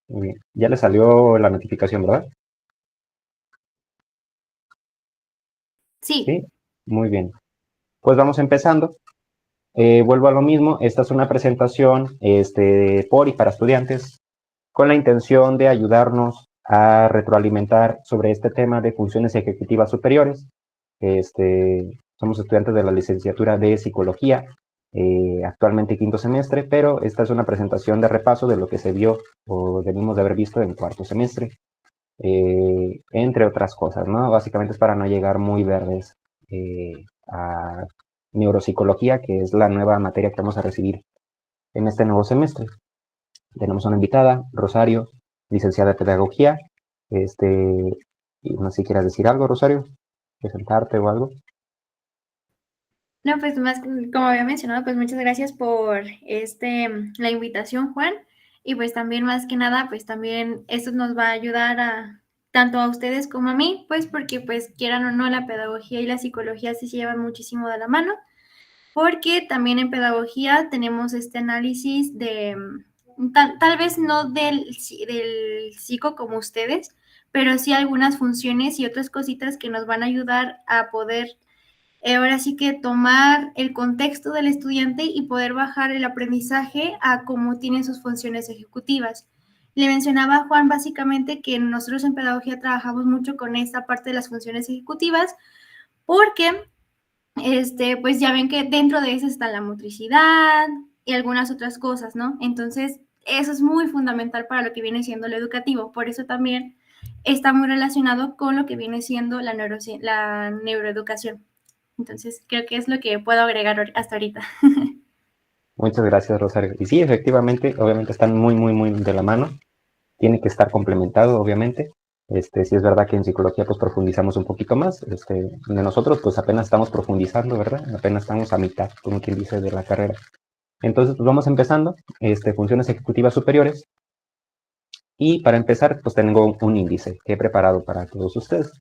Muy bien. Ya le salió la notificación, ¿verdad? Sí. Sí, muy bien. Pues vamos empezando. Vuelvo a lo mismo. Esta es una presentación por y para estudiantes con la intención de ayudarnos a retroalimentar sobre este tema de funciones ejecutivas superiores. Somos estudiantes de la licenciatura de Psicología, actualmente quinto semestre, pero esta es una presentación de repaso de lo que se vio o debimos de haber visto en cuarto semestre, entre otras cosas, ¿no? Básicamente es para no llegar muy verdes a neuropsicología, que es la nueva materia que vamos a recibir en este nuevo semestre. Tenemos una invitada, Rosario, licenciada en Pedagogía. Y no sé si quieras decir algo, Rosario, presentarte o algo. No, pues más, como había mencionado, pues muchas gracias por la invitación, Juan. Y pues también más que nada, pues también esto nos va a ayudar a tanto a ustedes como a mí, pues porque pues quieran o no, la pedagogía y la psicología sí se llevan muchísimo de la mano, porque también en pedagogía tenemos este análisis de, tal vez no del psico como ustedes, pero sí algunas funciones y otras cositas que nos van a ayudar a poder ahora sí que tomar el contexto del estudiante y poder bajar el aprendizaje a cómo tienen sus funciones ejecutivas. Le mencionaba a Juan básicamente que nosotros en pedagogía trabajamos mucho con esta parte de las funciones ejecutivas porque pues ya ven que dentro de eso está la motricidad y algunas otras cosas, ¿no? Entonces, eso es muy fundamental para lo que viene siendo lo educativo. Por eso también está muy relacionado con lo que viene siendo la neuroeducación. Entonces, creo que es lo que puedo agregar hasta ahorita. Muchas gracias, Rosario. Y sí, efectivamente, obviamente están muy, muy, muy de la mano. Tiene que estar complementado, obviamente. Sí es verdad que en psicología pues profundizamos un poquito más. De nosotros pues apenas estamos profundizando, ¿verdad? Apenas estamos a mitad, como quien dice, de la carrera. Entonces, pues vamos empezando. Funciones ejecutivas superiores. Y para empezar, pues tengo un índice que he preparado para todos ustedes.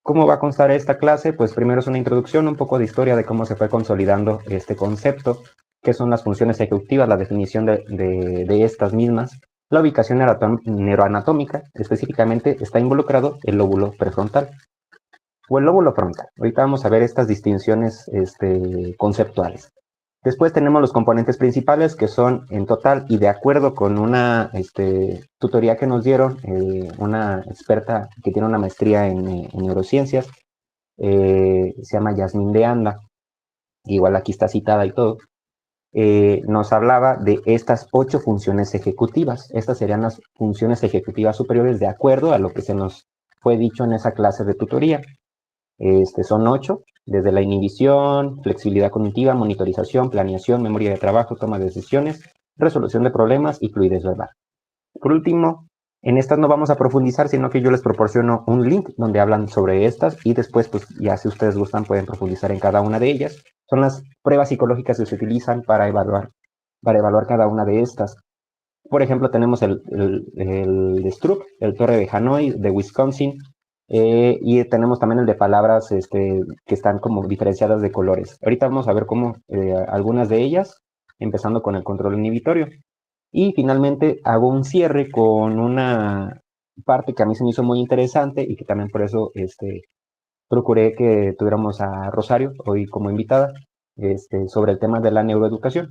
¿Cómo va a constar esta clase? Pues primero es una introducción, un poco de historia de cómo se fue consolidando este concepto, qué son las funciones ejecutivas, la definición de estas mismas. La ubicación neuroanatómica, específicamente está involucrado el lóbulo prefrontal o el lóbulo frontal. Ahorita vamos a ver estas distinciones conceptuales. Después tenemos los componentes principales que son en total y de acuerdo con una tutoría que nos dieron, una experta que tiene una maestría en neurociencias, se llama Yasmín de Anda, igual aquí está citada y todo, nos hablaba de estas 8 funciones ejecutivas. Estas serían las funciones ejecutivas superiores de acuerdo a lo que se nos fue dicho en esa clase de tutoría. Son 8, desde la inhibición, flexibilidad cognitiva, monitorización, planeación, memoria de trabajo, toma de decisiones, resolución de problemas y fluidez verbal. Por último, en estas no vamos a profundizar, sino que yo les proporciono un link donde hablan sobre estas y después, pues ya si ustedes gustan, pueden profundizar en cada una de ellas. Son las pruebas psicológicas que se utilizan para evaluar cada una de estas. Por ejemplo, tenemos el de Stroop, el Torre de Hanoi, de Wisconsin, y tenemos también el de palabras que están como diferenciadas de colores. Ahorita vamos a ver cómo algunas de ellas, empezando con el control inhibitorio. Y finalmente hago un cierre con una parte que a mí se me hizo muy interesante y que también por eso procuré que tuviéramos a Rosario hoy como invitada, sobre el tema de la neuroeducación,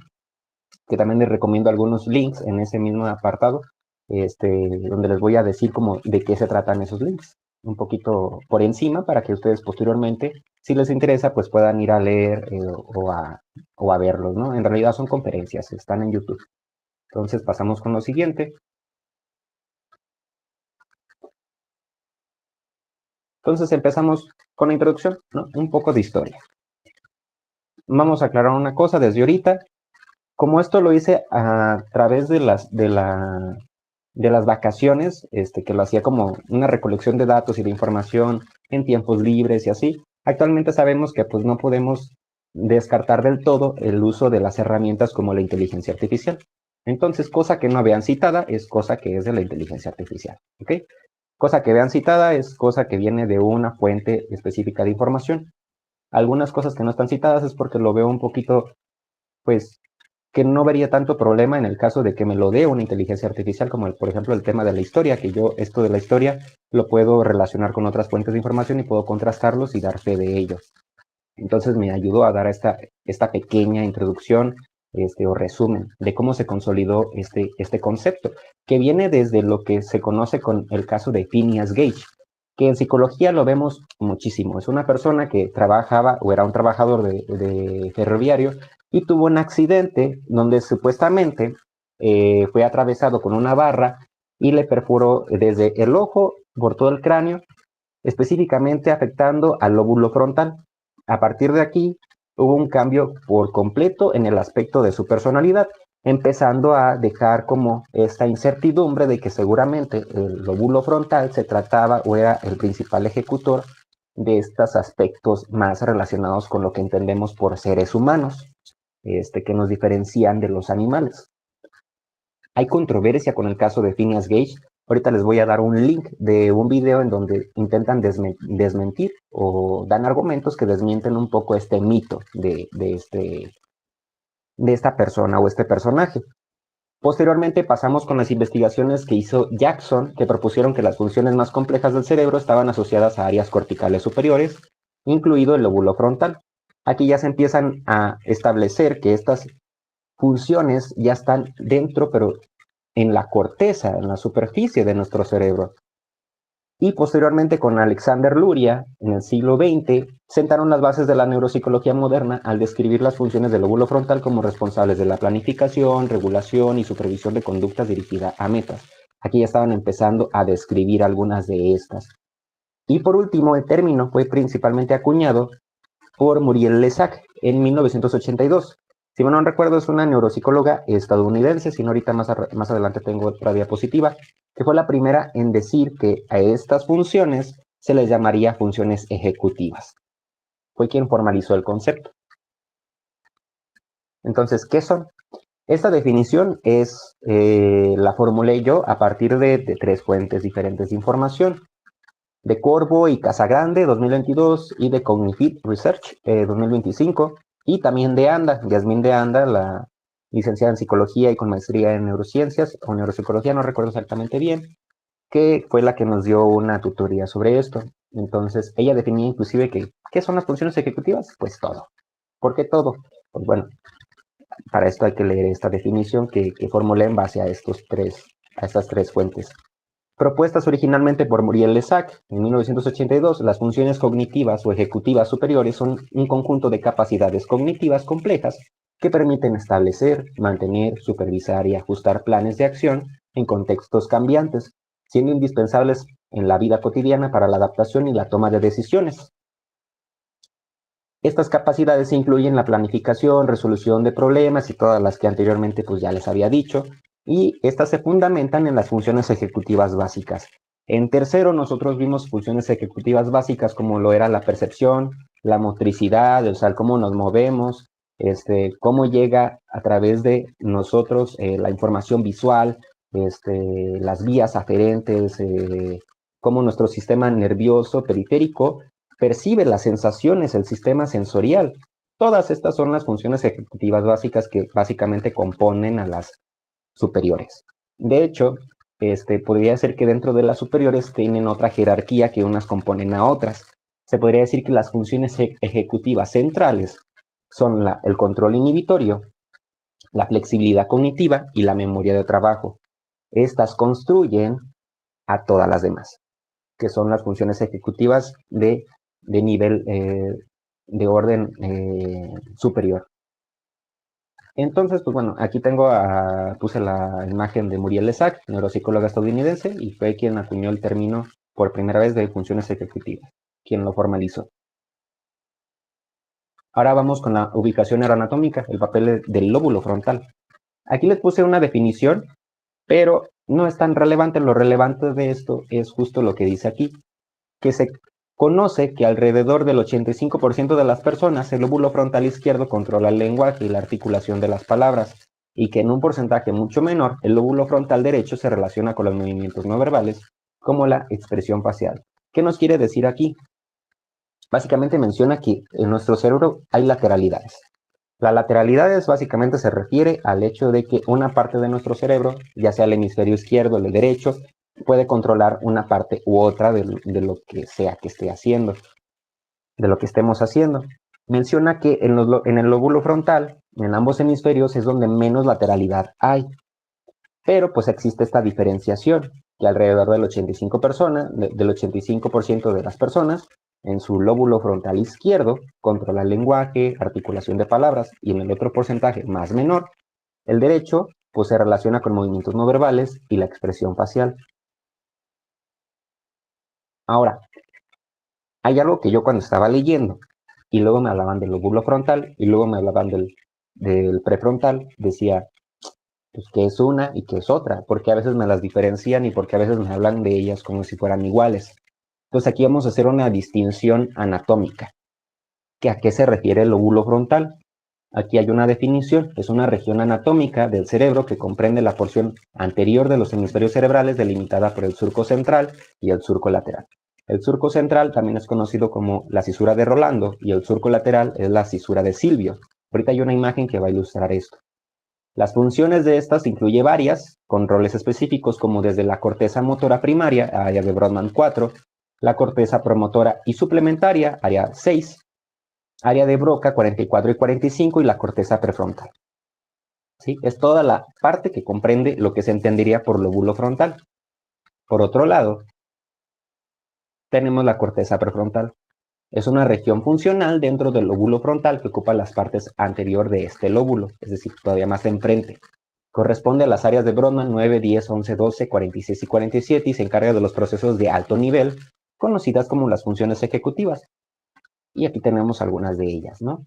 que también les recomiendo algunos links en ese mismo apartado, donde les voy a decir como de qué se tratan esos links, un poquito por encima para que ustedes posteriormente, si les interesa, pues puedan ir a leer o a verlos, ¿no? En realidad son conferencias, están en YouTube. Entonces pasamos con lo siguiente. Entonces empezamos con la introducción, ¿no? Un poco de historia. Vamos a aclarar una cosa desde ahorita. Como esto lo hice a través de las vacaciones, que lo hacía como una recolección de datos y de información en tiempos libres y así, actualmente sabemos que pues no podemos descartar del todo el uso de las herramientas como la inteligencia artificial. Entonces, cosa que no vean citada es cosa que es de la inteligencia artificial, ¿ok? Cosa que vean citada es cosa que viene de una fuente específica de información. Algunas cosas que no están citadas es porque lo veo un poquito, pues, que no vería tanto problema en el caso de que me lo dé una inteligencia artificial, como por ejemplo el tema de la historia, que yo esto de la historia lo puedo relacionar con otras fuentes de información y puedo contrastarlos y dar fe de ellos. Entonces me ayudó a dar esta pequeña introducción o resumen de cómo se consolidó este concepto, que viene desde lo que se conoce con el caso de Phineas Gage, que en psicología lo vemos muchísimo. Es una persona que trabajaba o era un trabajador de ferroviario y tuvo un accidente donde supuestamente fue atravesado con una barra y le perforó desde el ojo por todo el cráneo, específicamente afectando al lóbulo frontal. A partir de aquí hubo un cambio por completo en el aspecto de su personalidad, empezando a dejar como esta incertidumbre de que seguramente el lóbulo frontal se trataba o era el principal ejecutor de estos aspectos más relacionados con lo que entendemos por seres humanos, que nos diferencian de los animales. Hay controversia con el caso de Phineas Gage. Ahorita les voy a dar un link de un video en donde intentan desmentir o dan argumentos que desmienten un poco este mito de esta persona o este personaje. Posteriormente pasamos con las investigaciones que hizo Jackson, que propusieron que las funciones más complejas del cerebro estaban asociadas a áreas corticales superiores, incluido el lóbulo frontal. Aquí ya se empiezan a establecer que estas funciones ya están dentro, pero en la corteza, en la superficie de nuestro cerebro. Y posteriormente con Alexander Luria, en el siglo XX, sentaron las bases de la neuropsicología moderna al describir las funciones del lóbulo frontal como responsables de la planificación, regulación y supervisión de conductas dirigidas a metas. Aquí ya estaban empezando a describir algunas de estas. Y por último, el término fue principalmente acuñado por Muriel Lesac en 1982. Si mal no recuerdo, es una neuropsicóloga estadounidense, si no ahorita más adelante tengo otra diapositiva, que fue la primera en decir que a estas funciones se les llamaría funciones ejecutivas. Fue quien formalizó el concepto. Entonces, ¿qué son? Esta definición la formulé yo a partir de tres fuentes diferentes de información. De Corvo y Casagrande, 2022, y de Cognitive Research, 2025, y también de ANDA, Yasmín de ANDA, la licenciada en psicología y con maestría en neurociencias o neuropsicología, no recuerdo exactamente bien, que fue la que nos dio una tutoría sobre esto. Entonces, ella definía inclusive ¿qué son las funciones ejecutivas? Pues todo. ¿Por qué todo? Pues bueno, para esto hay que leer esta definición que formulé en base a estas tres fuentes. Propuestas originalmente por Muriel Lesac en 1982, las funciones cognitivas o ejecutivas superiores son un conjunto de capacidades cognitivas complejas que permiten establecer, mantener, supervisar y ajustar planes de acción en contextos cambiantes, siendo indispensables en la vida cotidiana para la adaptación y la toma de decisiones. Estas capacidades incluyen la planificación, resolución de problemas y todas las que anteriormente pues ya les había dicho, y estas se fundamentan en las funciones ejecutivas básicas. En tercero, nosotros vimos funciones ejecutivas básicas como lo era la percepción, la motricidad, o sea, cómo nos movemos, cómo llega a través de nosotros la información visual, las vías aferentes, cómo nuestro sistema nervioso periférico percibe las sensaciones, el sistema sensorial. Todas estas son las funciones ejecutivas básicas que básicamente componen a las superiores. De hecho, podría ser que dentro de las superiores tienen otra jerarquía que unas componen a otras. Se podría decir que las funciones ejecutivas centrales son el control inhibitorio, la flexibilidad cognitiva y la memoria de trabajo. Estas construyen a todas las demás, que son las funciones ejecutivas de nivel de orden superior. Entonces, pues bueno, aquí puse la imagen de Muriel Lesac, neuropsicóloga estadounidense, y fue quien acuñó el término por primera vez de funciones ejecutivas, quien lo formalizó. Ahora vamos con la ubicación neuroanatómica, el papel del lóbulo frontal. Aquí les puse una definición, pero no es tan relevante. Lo relevante de esto es justo lo que dice aquí, que se conoce que alrededor del 85% de las personas el lóbulo frontal izquierdo controla el lenguaje y la articulación de las palabras, y que en un porcentaje mucho menor el lóbulo frontal derecho se relaciona con los movimientos no verbales, como la expresión facial. ¿Qué nos quiere decir aquí? Básicamente menciona que en nuestro cerebro hay lateralidades. La lateralidad básicamente se refiere al hecho de que una parte de nuestro cerebro, ya sea el hemisferio izquierdo o el derecho, puede controlar una parte u otra de lo que sea que esté haciendo, de lo que estemos haciendo. Menciona que en el lóbulo frontal, en ambos hemisferios, es donde menos lateralidad hay. Pero pues existe esta diferenciación, que alrededor del 85% de las personas en su lóbulo frontal izquierdo controla el lenguaje, articulación de palabras, y en el otro porcentaje más menor, el derecho, pues se relaciona con movimientos no verbales y la expresión facial. Ahora, hay algo que yo cuando estaba leyendo, y luego me hablaban del lóbulo frontal, y luego me hablaban del prefrontal, decía, pues qué es una y qué es otra, porque a veces me las diferencian y porque a veces me hablan de ellas como si fueran iguales. Entonces aquí vamos a hacer una distinción anatómica. ¿A qué se refiere el lóbulo frontal? Aquí hay una definición, es una región anatómica del cerebro que comprende la porción anterior de los hemisferios cerebrales delimitada por el surco central y el surco lateral. El surco central también es conocido como la cisura de Rolando y el surco lateral es la cisura de Silvio. Ahorita hay una imagen que va a ilustrar esto. Las funciones de estas incluye varias, con roles específicos como desde la corteza motora primaria, área de Brodmann 4, la corteza promotora y suplementaria, área 6, área de Broca 44 y 45 y la corteza prefrontal. ¿Sí? Es toda la parte que comprende lo que se entendería por lóbulo frontal. Por otro lado, tenemos la corteza prefrontal. Es una región funcional dentro del lóbulo frontal que ocupa las partes anterior de este lóbulo, es decir, todavía más enfrente. Corresponde a las áreas de Brodmann 9, 10, 11, 12, 46 y 47 y se encarga de los procesos de alto nivel, conocidas como las funciones ejecutivas. Y aquí tenemos algunas de ellas, ¿no?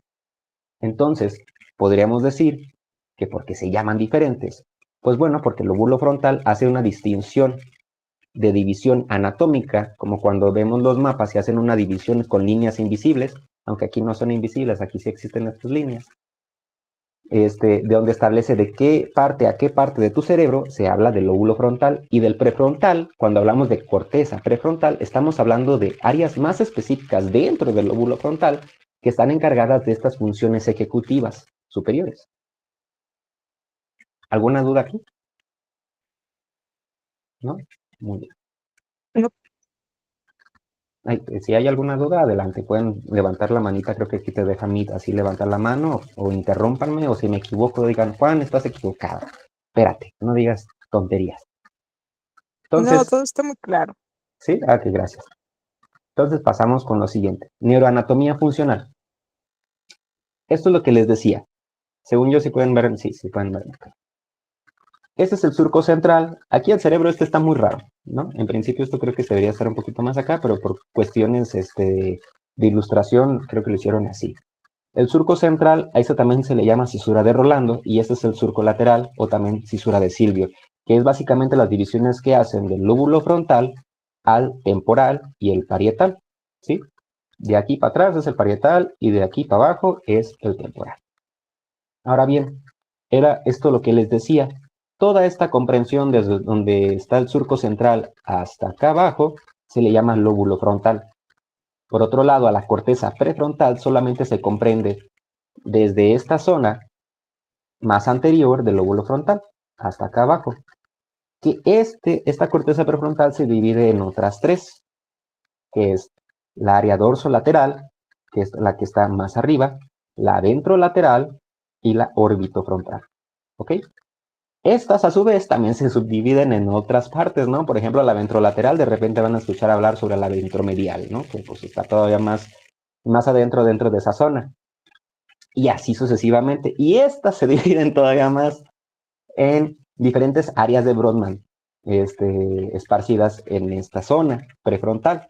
Entonces, podríamos decir que porque se llaman diferentes, pues bueno, porque el lóbulo frontal hace una distinción de división anatómica, como cuando vemos los mapas y hacen una división con líneas invisibles, aunque aquí no son invisibles, aquí sí existen estas líneas, de donde establece de qué parte a qué parte de tu cerebro se habla del lóbulo frontal y del prefrontal. Cuando hablamos de corteza prefrontal, estamos hablando de áreas más específicas dentro del lóbulo frontal que están encargadas de estas funciones ejecutivas superiores. ¿Alguna duda aquí? ¿No? Muy bien. No. Si hay alguna duda, adelante, pueden levantar la manita, creo que aquí te deja Meet así levantar la mano, o interrúmpanme, o si me equivoco, digan, Juan, estás equivocado. Espérate, no digas tonterías. Entonces, No, todo está muy claro. ¿sí? Ah, que gracias. Entonces pasamos con lo siguiente, neuroanatomía funcional. Esto es lo que les decía. Según yo, si pueden ver, sí pueden ver. Este es el surco central. Aquí el cerebro está muy raro, ¿no? En principio esto creo que se debería estar un poquito más acá, pero por cuestiones de ilustración creo que lo hicieron así. El surco central, a eso también se le llama cisura de Rolando, y este es el surco lateral, o también cisura de Silvio, que es básicamente las divisiones que hacen del lóbulo frontal al temporal y el parietal, ¿sí? De aquí para atrás es el parietal, y de aquí para abajo es el temporal. Ahora bien, era esto lo que les decía. Toda esta comprensión desde donde está el surco central hasta acá abajo se le llama lóbulo frontal. Por otro lado, a la corteza prefrontal solamente se comprende desde esta zona más anterior del lóbulo frontal hasta acá abajo. Que esta corteza prefrontal se divide en otras tres, que es la área dorsolateral, que es la que está más arriba, la ventrolateral y la orbitofrontal. ¿Ok? Estas, a su vez, también se subdividen en otras partes, ¿no? Por ejemplo, la ventrolateral, de repente van a escuchar hablar sobre la ventromedial, ¿no? Que pues está todavía más adentro, dentro de esa zona. Y así sucesivamente. Y estas se dividen todavía más en diferentes áreas de Brodmann, esparcidas en esta zona prefrontal.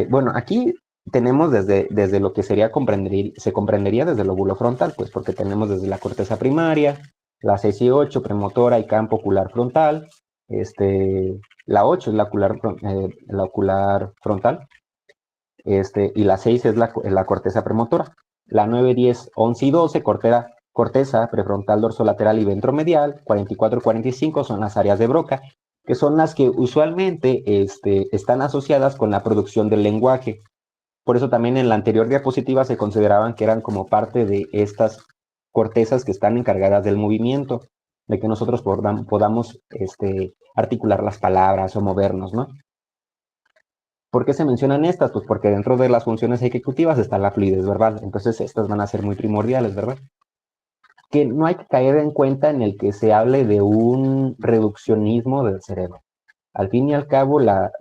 Bueno, aquí tenemos desde lo que se comprendería desde el lóbulo frontal, pues porque tenemos desde la corteza primaria, la 6 y 8, premotora y campo ocular frontal. La 8 es la ocular frontal. Y la 6 es la corteza premotora. La 9, 10, 11 y 12, corteza prefrontal, dorsolateral y ventromedial. 44 y 45 son las áreas de Broca, que son las que usualmente están asociadas con la producción del lenguaje. Por eso también en la anterior diapositiva se consideraban que eran como parte de estas cortezas que están encargadas del movimiento, de que nosotros podamos articular las palabras o movernos, ¿no? ¿Por qué se mencionan estas? Pues porque dentro de las funciones ejecutivas está la fluidez verbal, entonces estas van a ser muy primordiales, ¿verdad? Que no hay que caer en cuenta en el que se hable de un reduccionismo del cerebro. Al fin y al cabo, la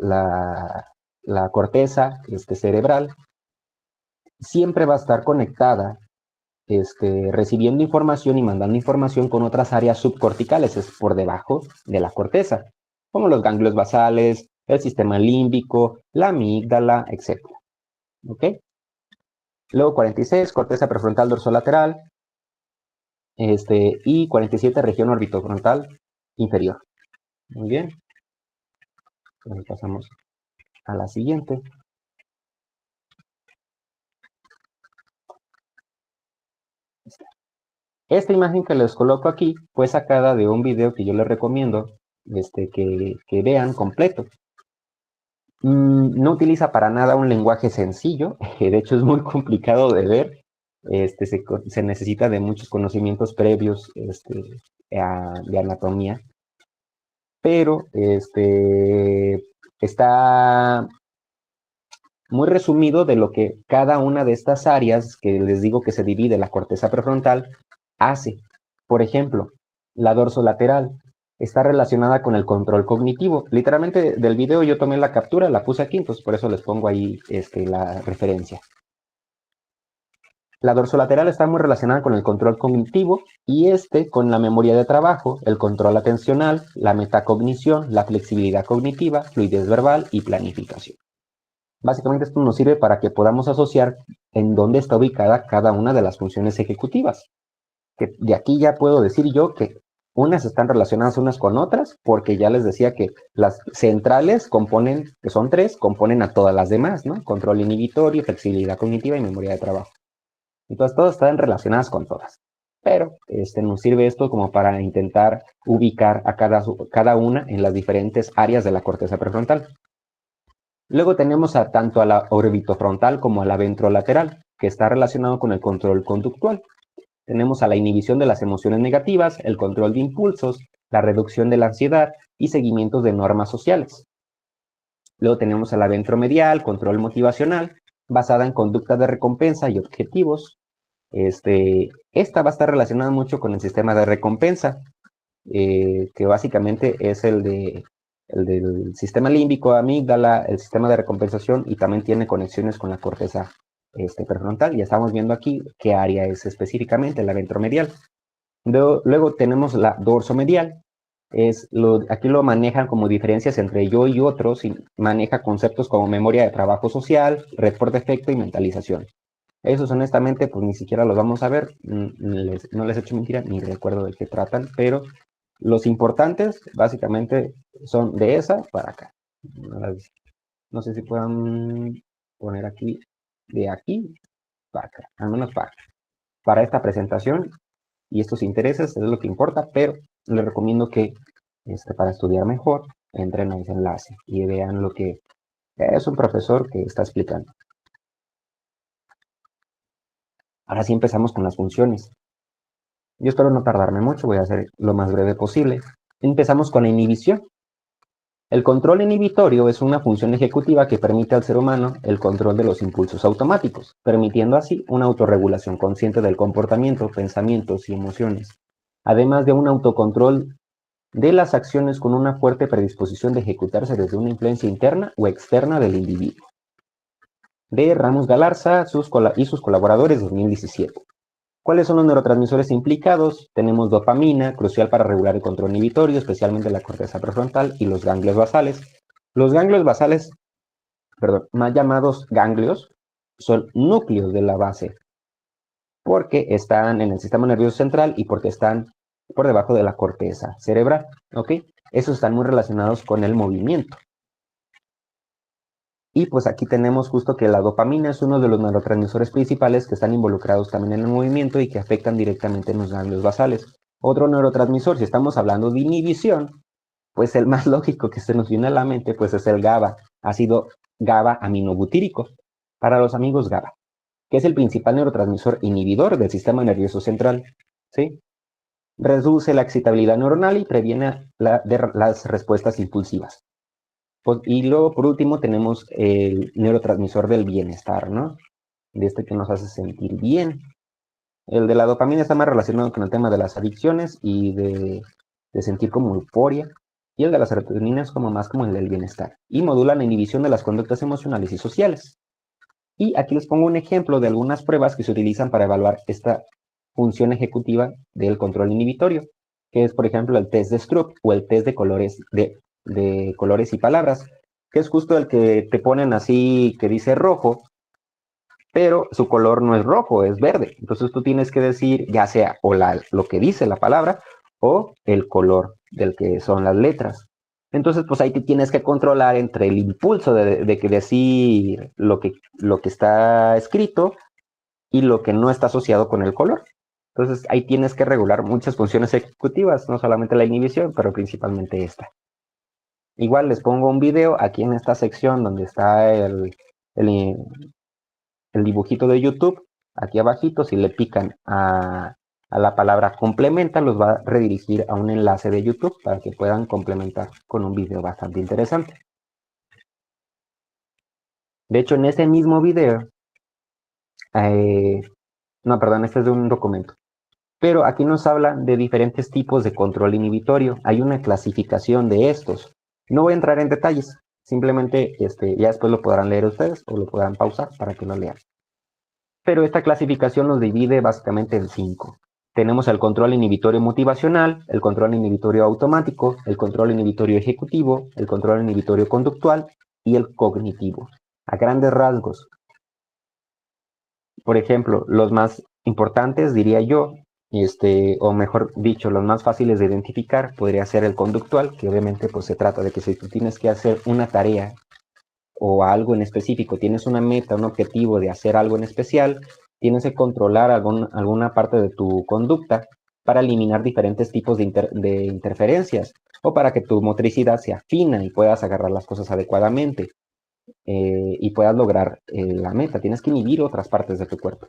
corteza cerebral siempre va a estar conectada, recibiendo información y mandando información con otras áreas subcorticales, es por debajo de la corteza, como los ganglios basales, el sistema límbico, la amígdala, etc. ¿Ok? Luego 46, corteza prefrontal dorsolateral, y 47, región orbitofrontal inferior. Muy bien. Entonces pasamos a la siguiente. Esta imagen que les coloco aquí fue sacada de un video que yo les recomiendo que vean completo. No utiliza para nada un lenguaje sencillo, de hecho es muy complicado de ver. Se necesita de muchos conocimientos previos de anatomía, pero está muy resumido de lo que cada una de estas áreas que les digo que se divide la corteza prefrontal hace. Por ejemplo, la dorsolateral está relacionada con el control cognitivo. Literalmente del video yo tomé la captura, la puse aquí, entonces por eso les pongo ahí la referencia. La dorsolateral está muy relacionada con el control cognitivo y con la memoria de trabajo, el control atencional, la metacognición, la flexibilidad cognitiva, fluidez verbal y planificación. Básicamente esto nos sirve para que podamos asociar en dónde está ubicada cada una de las funciones ejecutivas. Que de aquí ya puedo decir yo que unas están relacionadas unas con otras, porque ya les decía que las centrales componen, que son 3, componen a todas las demás, ¿no? Control inhibitorio, flexibilidad cognitiva y memoria de trabajo. Entonces todas están relacionadas con todas. Pero nos sirve esto como para intentar ubicar a cada una en las diferentes áreas de la corteza prefrontal. Luego tenemos tanto a la orbitofrontal como a la ventrolateral, que está relacionado con el control conductual. Tenemos a la inhibición de las emociones negativas, el control de impulsos, la reducción de la ansiedad y seguimientos de normas sociales. Luego tenemos a la ventromedial, control motivacional, basada en conducta de recompensa y objetivos. Esta va a estar relacionada mucho con el sistema de recompensa, que básicamente es el del sistema límbico, amígdala, el sistema de recompensación, y también tiene conexiones con la corteza prefrontal. Ya estamos viendo aquí qué área es específicamente, la ventromedial. Luego tenemos la dorsomedial. Aquí lo manejan como diferencias entre yo y otros, y maneja conceptos como memoria de trabajo social, red por defecto y mentalización. Esos honestamente pues ni siquiera los vamos a ver, no les echo mentira, ni recuerdo de qué tratan, pero los importantes básicamente son de esa para acá. No sé si puedan poner aquí, de aquí para acá, al menos para esta presentación y estos intereses es lo que importa, pero les recomiendo que para estudiar mejor entren a ese enlace y vean lo que es un profesor que está explicando. Ahora sí empezamos con las funciones. Yo espero no tardarme mucho, voy a hacer lo más breve posible. Empezamos con la inhibición. El control inhibitorio es una función ejecutiva que permite al ser humano el control de los impulsos automáticos, permitiendo así una autorregulación consciente del comportamiento, pensamientos y emociones, además de un autocontrol de las acciones con una fuerte predisposición de ejecutarse desde una influencia interna o externa del individuo. De Ramos Galarza y sus colaboradores 2017. ¿Cuáles son los neurotransmisores implicados? Tenemos dopamina, crucial para regular el control inhibitorio, especialmente la corteza prefrontal, y los ganglios basales. Los ganglios basales, más llamados ganglios, son núcleos de la base, porque están en el sistema nervioso central y porque están por debajo de la corteza cerebral, ¿ok? Esos están muy relacionados con el movimiento. Y pues aquí tenemos justo que la dopamina es uno de los neurotransmisores principales que están involucrados también en el movimiento y que afectan directamente en los ganglios basales. Otro neurotransmisor, si estamos hablando de inhibición, pues el más lógico que se nos viene a la mente pues es el GABA, ácido GABA aminobutírico. para los amigos GABA, que es el principal neurotransmisor inhibidor del sistema nervioso central, ¿sí? Reduce la excitabilidad neuronal y previene las respuestas impulsivas. Y luego, por último, tenemos el neurotransmisor del bienestar, ¿no? De este que nos hace sentir bien. El de la dopamina está más relacionado con el tema de las adicciones y de sentir como euforia. Y el de la serotonina es como más como el del bienestar. Y modula la inhibición de las conductas emocionales y sociales. Y aquí les pongo un ejemplo de algunas pruebas que se utilizan para evaluar esta función ejecutiva del control inhibitorio, que es, por ejemplo, el test de Stroop o el test de colores y palabras, que es justo el que te ponen así, que dice rojo, pero su color no es rojo, es verde. Entonces tú tienes que decir ya sea o lo que dice la palabra o el color del que son las letras. Entonces, pues ahí te tienes que controlar entre el impulso de que decir lo que está escrito y lo que no está asociado con el color. Entonces, ahí tienes que regular muchas funciones ejecutivas, no solamente la inhibición, pero principalmente esta. Igual les pongo un video aquí en esta sección donde está el dibujito de YouTube. Aquí abajito, si le pican a la palabra complementa, los va a redirigir a un enlace de YouTube para que puedan complementar con un video bastante interesante. De hecho, en ese mismo video, no, perdón, este es de un documento. Pero aquí nos habla de diferentes tipos de control inhibitorio. Hay una clasificación de estos. No voy a entrar en detalles, simplemente ya después lo podrán leer ustedes o lo podrán pausar para que lo lean. Pero esta clasificación los divide básicamente en 5. Tenemos el control inhibitorio motivacional, el control inhibitorio automático, el control inhibitorio ejecutivo, el control inhibitorio conductual y el cognitivo. A grandes rasgos. Por ejemplo, los más importantes, diría yo, o mejor dicho, los más fáciles de identificar, podría ser el conductual, que obviamente pues se trata de que si tú tienes que hacer una tarea o algo en específico, tienes una meta, un objetivo de hacer algo en especial, tienes que controlar alguna parte de tu conducta para eliminar diferentes tipos de interferencias o para que tu motricidad se afina y puedas agarrar las cosas adecuadamente y puedas lograr la meta. Tienes que inhibir otras partes de tu cuerpo.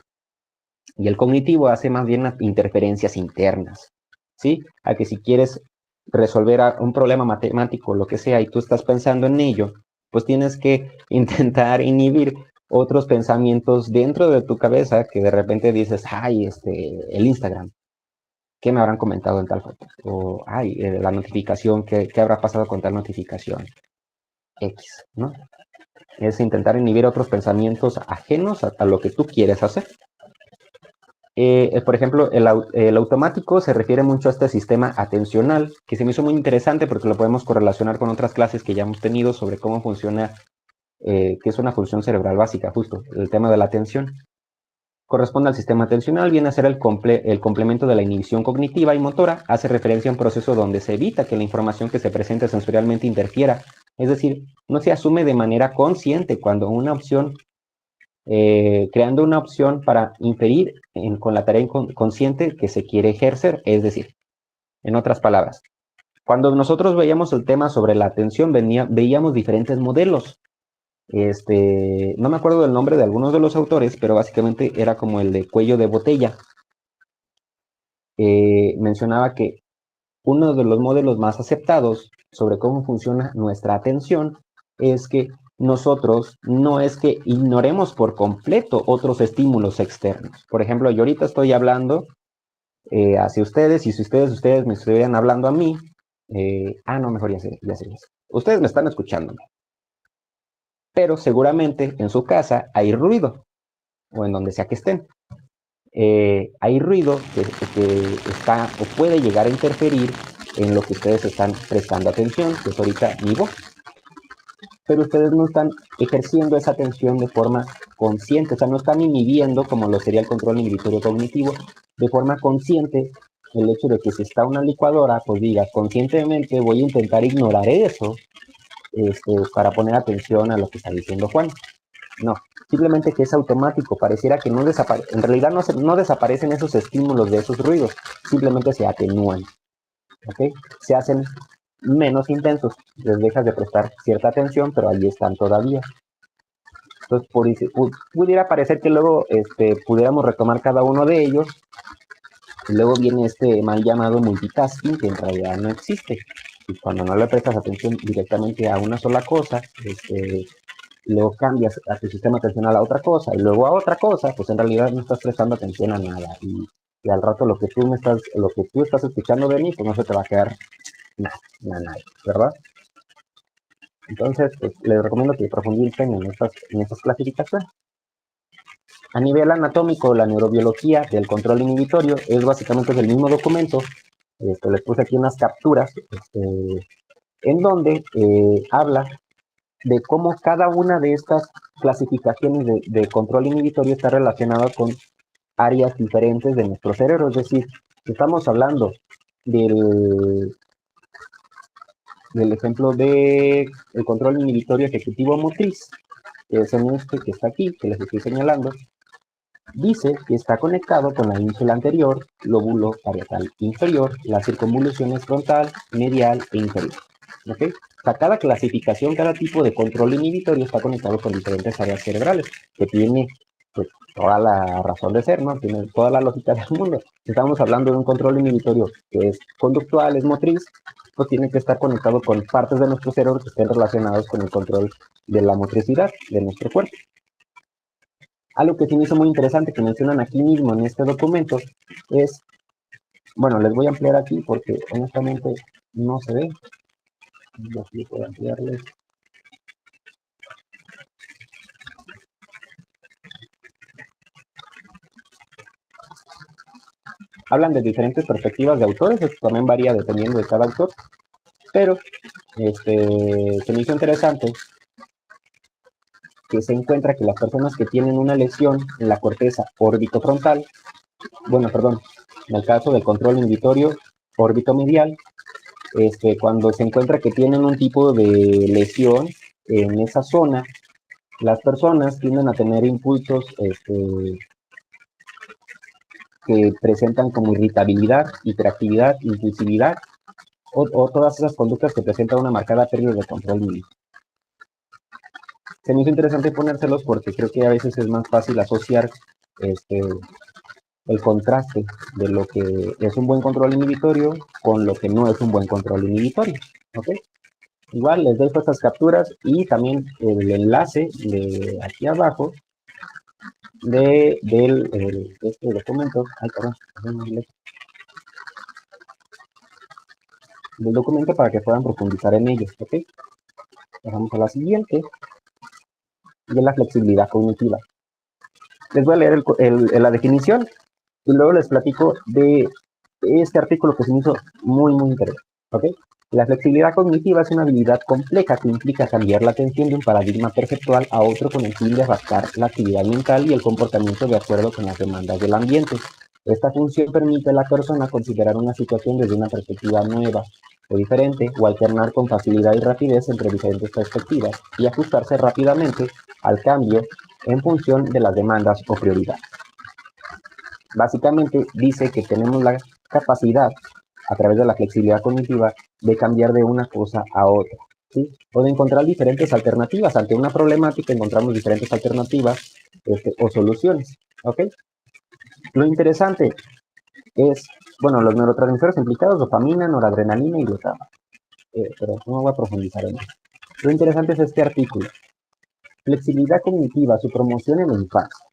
Y el cognitivo hace más bien interferencias internas, ¿sí? A que si quieres resolver un problema matemático, lo que sea, y tú estás pensando en ello, pues tienes que intentar inhibir otros pensamientos dentro de tu cabeza que de repente dices, ay, el Instagram, ¿qué me habrán comentado en tal foto? O, ay, la notificación, ¿qué habrá pasado con tal notificación? X, ¿no? Es intentar inhibir otros pensamientos ajenos a lo que tú quieres hacer. Por ejemplo, el automático se refiere mucho a este sistema atencional, que se me hizo muy interesante porque lo podemos correlacionar con otras clases que ya hemos tenido sobre cómo funciona, que es una función cerebral básica, justo, el tema de la atención. Corresponde al sistema atencional, viene a ser el complemento de la inhibición cognitiva y motora, hace referencia a un proceso donde se evita que la información que se presente sensorialmente interfiera, es decir, no se asume de manera consciente cuando una opción creando una opción para inferir con la tarea consciente que se quiere ejercer. Es decir, en otras palabras, cuando nosotros veíamos el tema sobre la atención, veíamos diferentes modelos. No me acuerdo del nombre de algunos de los autores, pero básicamente era como el de cuello de botella. Mencionaba que uno de los modelos más aceptados sobre cómo funciona nuestra atención es que nosotros no es que ignoremos por completo otros estímulos externos. Por ejemplo, yo ahorita estoy hablando hacia ustedes y si ustedes me estuvieran hablando a mí, no, mejor ya sé. Ustedes me están escuchando, pero seguramente en su casa hay ruido o en donde sea que estén. Hay ruido que está o puede llegar a interferir en lo que ustedes están prestando atención, que es ahorita mi voz. Pero ustedes no están ejerciendo esa atención de forma consciente, o sea, no están inhibiendo, como lo sería el control inhibitorio cognitivo, de forma consciente el hecho de que si está una licuadora, pues digas, conscientemente voy a intentar ignorar eso para poner atención a lo que está diciendo Juan. No, simplemente que es automático, pareciera que no desaparece, en realidad no desaparecen esos estímulos de esos ruidos, simplemente se atenúan, ¿ok? Se hacen menos intensos, les dejas de prestar cierta atención, pero allí están todavía. Entonces, pudiera parecer que luego pudiéramos retomar cada uno de ellos. Y luego viene este mal llamado multitasking, que en realidad no existe. Y cuando no le prestas atención directamente a una sola cosa, luego cambias a tu sistema atencional a otra cosa y luego a otra cosa, pues en realidad no estás prestando atención a nada. Y al rato lo que tú estás escuchando de mí, pues no se te va a quedar nada, ¿verdad? Entonces, pues, les recomiendo que profundicen en estas clasificaciones. A nivel anatómico, la neurobiología del control inhibitorio es básicamente del mismo documento. Les puse aquí unas capturas en donde habla de cómo cada una de estas clasificaciones de control inhibitorio está relacionada con áreas diferentes de nuestro cerebro. Es decir, estamos hablando del ejemplo del control inhibitorio ejecutivo motriz, que es en este que está aquí, que les estoy señalando. Dice que está conectado con la ínsula anterior, lóbulo parietal inferior, las circunvoluciones frontal, medial e inferior. ¿Okay? O sea, cada clasificación, cada tipo de control inhibitorio está conectado con diferentes áreas cerebrales, que tiene pues, toda la razón de ser, ¿no? Tiene toda la lógica del mundo. Si estamos hablando de un control inhibitorio que es conductual, es motriz, pues tiene que estar conectado con partes de nuestro cerebro que estén relacionados con el control de la motricidad de nuestro cuerpo. Algo que sí me hizo muy interesante que mencionan aquí mismo en este documento es, bueno, les voy a ampliar aquí porque honestamente no se ve. Yo sí puedo ampliarles. Hablan de diferentes perspectivas de autores, esto también varía dependiendo de cada autor, pero se me hizo interesante que se encuentra que las personas que tienen una lesión en la corteza orbitofrontal, bueno, perdón, en el caso del control inhibitorio orbitomedial, cuando se encuentra que tienen un tipo de lesión en esa zona, las personas tienden a tener impulsos que presentan como irritabilidad, hiperactividad, impulsividad, o todas esas conductas que presentan una marcada pérdida de control inhibitorio. Se me hizo interesante ponérselos porque creo que a veces es más fácil asociar el contraste de lo que es un buen control inhibitorio con lo que no es un buen control inhibitorio. ¿Okay? Igual les dejo estas capturas y también el enlace de aquí abajo del documento. Ay, perdón, del documento para que puedan profundizar en ellos. ¿Ok? Pasamos a la siguiente. Y es la flexibilidad cognitiva. Les voy a leer la definición y luego les platico de este artículo que se me hizo muy, muy interesante. ¿Ok? La flexibilidad cognitiva es una habilidad compleja que implica cambiar la atención de un paradigma perceptual a otro con el fin de adaptar la actividad mental y el comportamiento de acuerdo con las demandas del ambiente. Esta función permite a la persona considerar una situación desde una perspectiva nueva o diferente o alternar con facilidad y rapidez entre diferentes perspectivas y ajustarse rápidamente al cambio en función de las demandas o prioridades. Básicamente dice que tenemos la capacidad a través de la flexibilidad cognitiva de cambiar de una cosa a otra, ¿sí? O de encontrar diferentes alternativas. Ante una problemática encontramos diferentes alternativas o soluciones, ¿ok? Lo interesante es, bueno, los neurotransmisores implicados, dopamina, noradrenalina y glutamato. Pero no voy a profundizar en eso. Lo interesante es este artículo. Flexibilidad cognitiva, su promoción en la infancia.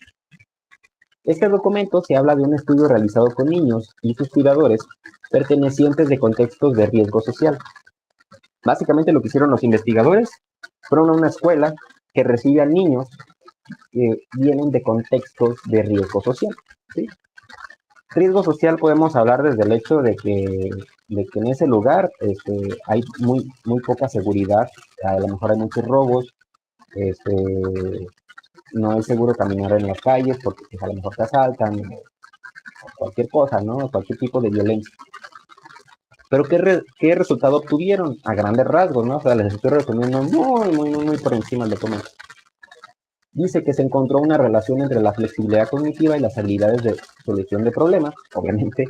Este documento se habla de un estudio realizado con niños y sus cuidadores pertenecientes de contextos de riesgo social. Básicamente lo que hicieron los investigadores fueron a una escuela que recibe a niños que vienen de contextos de riesgo social, ¿sí? Riesgo social podemos hablar desde el hecho de que en ese lugar hay muy poca seguridad, a lo mejor hay muchos robos, no es seguro caminar en las calles porque pues, a lo mejor te asaltan, cualquier cosa, ¿no? Cualquier tipo de violencia. Pero ¿qué resultado obtuvieron? A grandes rasgos, ¿no? O sea, les estoy resumiendo muy por encima del documento. Dice que se encontró una relación entre la flexibilidad cognitiva y las habilidades de solución de problemas, obviamente,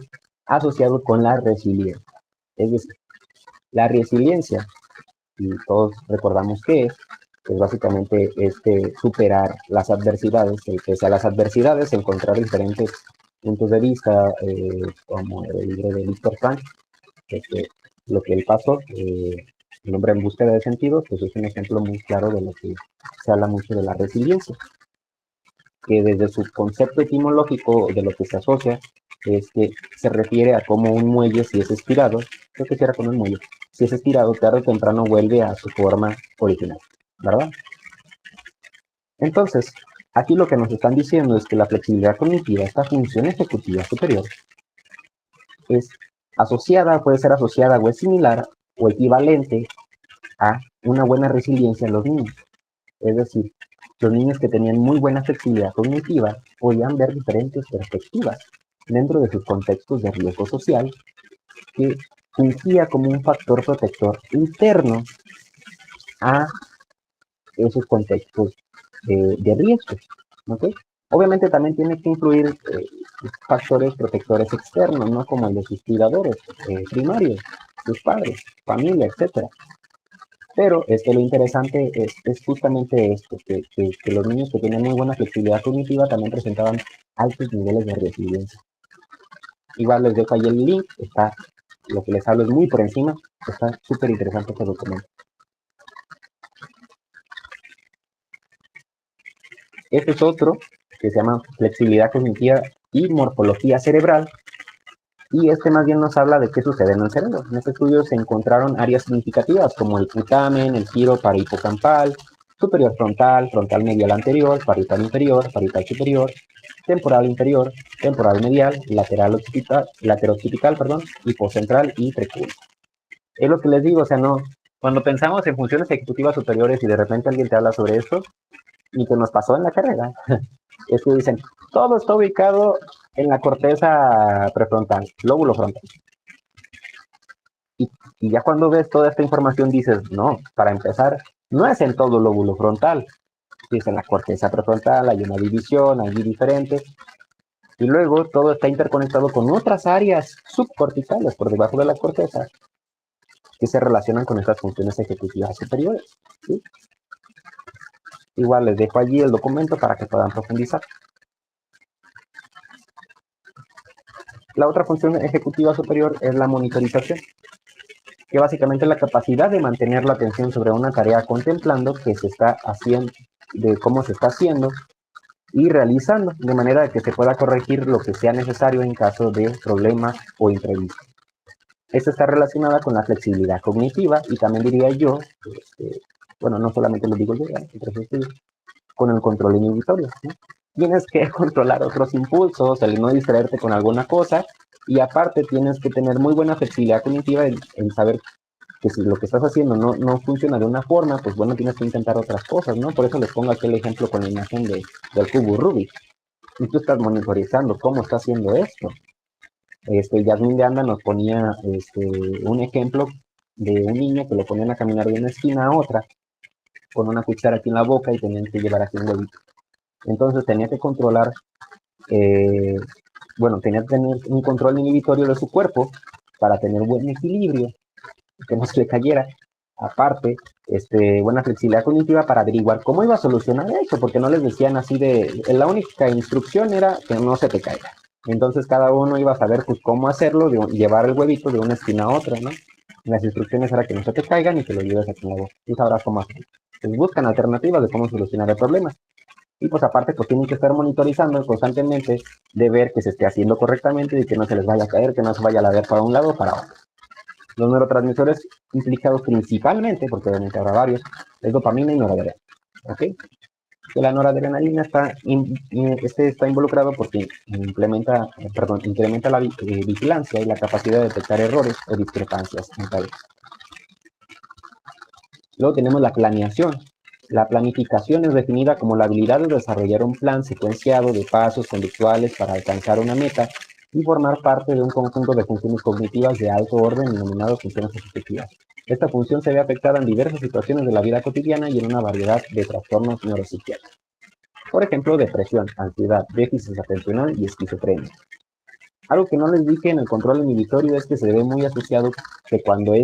asociado con la resiliencia. Es decir, la resiliencia, y todos recordamos qué es es básicamente superar las adversidades, el pese a las adversidades, encontrar diferentes puntos de vista, como el libro de Víctor Frank, lo que él pasó, el hombre en búsqueda de sentido, pues es un ejemplo muy claro de lo que se habla mucho de la resiliencia, que desde su concepto etimológico de lo que se asocia es que se refiere a cómo un muelle, si es estirado, creo que cierra con un muelle, si es estirado, tarde o temprano vuelve a su forma original, ¿verdad? Entonces, aquí lo que nos están diciendo es que la flexibilidad cognitiva, esta función ejecutiva superior, es asociada, puede ser asociada o es similar o equivalente a una buena resiliencia en los niños. Es decir, los niños que tenían muy buena flexibilidad cognitiva podían ver diferentes perspectivas dentro de sus contextos de riesgo social, que fungía como un factor protector interno a esos contextos de riesgo. ¿Okay? Obviamente también tiene que influir factores protectores externos, ¿no? Como los cuidadores primarios, sus padres, familia, etcétera. Pero lo interesante es justamente esto, que los niños que tenían muy buena flexibilidad cognitiva también presentaban altos niveles de resiliencia. Igual les dejo ahí el link, está, lo que les hablo es muy por encima, está súper interesante este documento. Este es otro que se llama flexibilidad cognitiva y morfología cerebral, y más bien nos habla de qué sucede en el cerebro. En este estudio se encontraron áreas significativas como el putamen, el giro parahipocampal, superior frontal, frontal medial anterior, parietal inferior, parietal superior, temporal inferior, temporal medial, lateral occipital, perdón, hipocentral y precursor. Es lo que les digo, o sea, no, cuando pensamos en funciones ejecutivas superiores y de repente alguien te habla sobre esto, y que nos pasó en la carrera, es que dicen, todo está ubicado en la corteza prefrontal, lóbulo frontal. Y ya cuando ves toda esta información dices, no, para empezar, no es en todo el lóbulo frontal, es en la corteza prefrontal, hay una división, allí diferente, y luego todo está interconectado con otras áreas subcorticales por debajo de la corteza que se relacionan con estas funciones ejecutivas superiores, ¿sí? Igual les dejo allí el documento para que puedan profundizar. La otra función ejecutiva superior es la monitorización, que básicamente es la capacidad de mantener la atención sobre una tarea contemplando que se está haciendo, de cómo se está haciendo y realizando, de manera que se pueda corregir lo que sea necesario en caso de problema o imprevisto. Esta está relacionada con la flexibilidad cognitiva y también diría yo, bueno, no solamente lo digo yo, con el control inhibitorio, ¿sí? Tienes que controlar otros impulsos, el no distraerte con alguna cosa, y aparte tienes que tener muy buena flexibilidad cognitiva en saber que si lo que estás haciendo no funciona de una forma, pues bueno, tienes que intentar otras cosas, ¿no? Por eso les pongo aquí el ejemplo con la imagen del cubo Rubik. Y tú estás monitorizando cómo está haciendo esto. Yasmín de Anda nos ponía un ejemplo de un niño que lo ponían a caminar de una esquina a otra con una cuchara aquí en la boca y tenían que llevar aquí un huevito. Entonces tenía que controlar, tenía que tener un control inhibitorio de su cuerpo para tener buen equilibrio, que no se le cayera. Aparte, buena flexibilidad cognitiva para averiguar cómo iba a solucionar eso, porque no les decían así la única instrucción era que no se te caiga. Entonces cada uno iba a saber pues cómo hacerlo, llevar el huevito de una esquina a otra, ¿no? Las instrucciones era que no se te caigan y que lo lleves aquí en la boca. Tú sabrás cómo hacerlo. Pues buscan alternativas de cómo solucionar el problema. Y pues aparte, pues tienen que estar monitorizando constantemente de ver que se esté haciendo correctamente y que no se les vaya a caer, que no se vaya a lavar para un lado o para otro. Los neurotransmisores implicados principalmente, porque obviamente habrá varios, es dopamina y noradrenalina. ¿Ok? Que la noradrenalina está involucrado porque incrementa la vigilancia y la capacidad de detectar errores o discrepancias en tareas. Luego tenemos la planeación. La planificación es definida como la habilidad de desarrollar un plan secuenciado de pasos conductuales para alcanzar una meta y formar parte de un conjunto de funciones cognitivas de alto orden denominadas funciones ejecutivas. Esta función se ve afectada en diversas situaciones de la vida cotidiana y en una variedad de trastornos neuropsiquiátricos. Por ejemplo, depresión, ansiedad, déficit atencional y esquizofrenia. Algo que no les dije en el control inhibitorio es que se ve muy asociado que cuando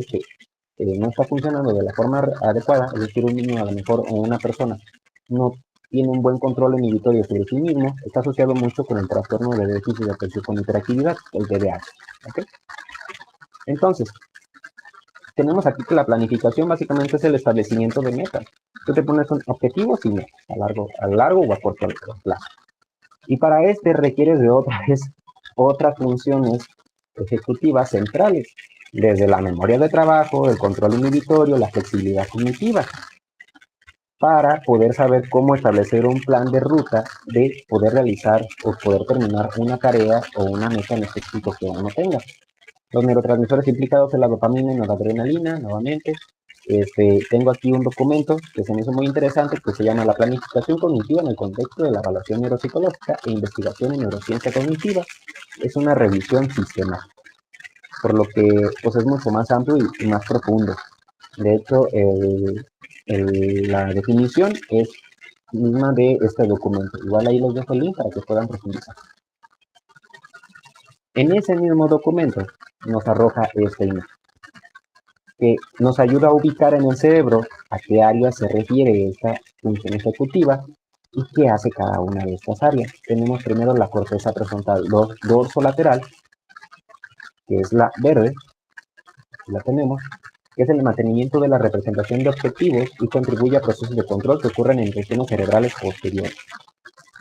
no está funcionando de la forma adecuada, es decir, un niño a lo mejor o una persona no tiene un buen control inhibitorio sobre sí mismo, está asociado mucho con el trastorno de déficit de atención con hiperactividad, el TDAH. ¿Okay? Entonces, tenemos aquí que la planificación básicamente es el establecimiento de metas. Tú te pones objetivos y metas a largo o a corto plazo. Y para este requieres de otras funciones ejecutivas centrales, desde la memoria de trabajo, el control inhibitorio, la flexibilidad cognitiva, para poder saber cómo establecer un plan de ruta de poder realizar o poder terminar una tarea o una meta en específico que uno tenga. Los neurotransmisores implicados en la dopamina y noradrenalina, nuevamente. Tengo aquí un documento que se me hizo muy interesante que se llama La planificación cognitiva en el contexto de la evaluación neuropsicológica e investigación en neurociencia cognitiva. Es una revisión sistemática, por lo que pues, es mucho más amplio y más profundo. De hecho, la definición es misma de este documento. Igual ahí les dejo el link para que puedan profundizar. En ese mismo documento nos arroja esta imagen, que nos ayuda a ubicar en el cerebro a qué área se refiere esta función ejecutiva y qué hace cada una de estas áreas. Tenemos primero la corteza prefrontal dorsolateral, que es la verde, la tenemos, que es el mantenimiento de la representación de objetivos y contribuye a procesos de control que ocurren en regiones cerebrales posteriores.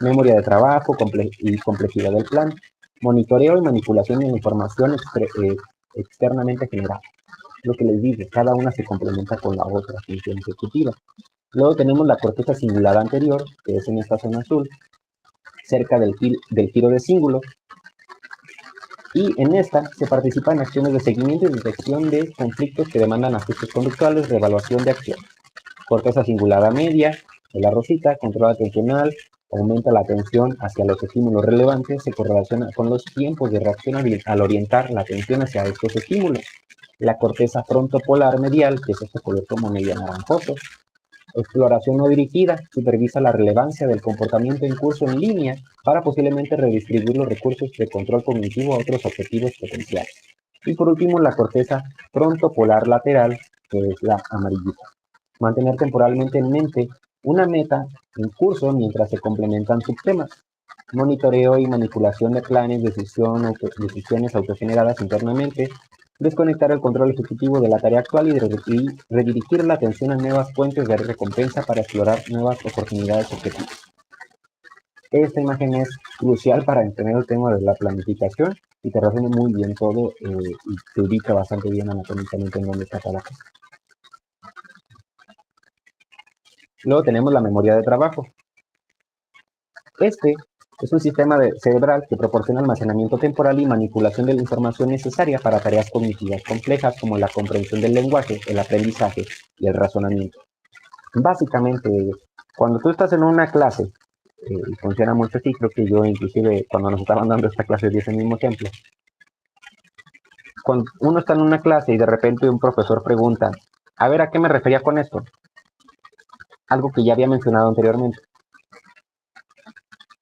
Memoria de trabajo y complejidad del plan, monitoreo y manipulación de la información externamente generada. Lo que les digo, cada una se complementa con la otra función ejecutiva. Luego tenemos la corteza cingulada anterior, que es en esta zona azul, cerca del giro de cíngulo, y en esta se participa en acciones de seguimiento y detección de conflictos que demandan ajustes conductuales, reevaluación de acción. Corteza cingulada media, de la rosita, control atencional, aumenta la atención hacia los estímulos relevantes, se correlaciona con los tiempos de reacción al orientar la atención hacia estos estímulos. La corteza frontopolar medial, que es este color como medio naranjoso. Exploración no dirigida, supervisa la relevancia del comportamiento en curso en línea para posiblemente redistribuir los recursos de control cognitivo a otros objetivos potenciales. Y por último, la corteza frontopolar lateral, que es la amarillita. Mantener temporalmente en mente una meta en curso mientras se complementan subtemas. Monitoreo y manipulación de planes, decisiones autogeneradas internamente, desconectar el control ejecutivo de la tarea actual y redirigir la atención a nuevas fuentes de recompensa para explorar nuevas oportunidades objetivas. Esta imagen es crucial para entender el tema de la planificación y te resume muy bien todo y te ubica bastante bien anatómicamente en dónde está cada cosa. Luego tenemos la memoria de trabajo. Este es un sistema cerebral que proporciona almacenamiento temporal y manipulación de la información necesaria para tareas cognitivas complejas como la comprensión del lenguaje, el aprendizaje y el razonamiento. Básicamente, cuando tú estás en una clase, y funciona mucho así, creo que yo inclusive cuando nos estaban dando esta clase de ese mismo ejemplo, cuando uno está en una clase y de repente un profesor pregunta, a ver, ¿a qué me refería con esto? Algo que ya había mencionado anteriormente.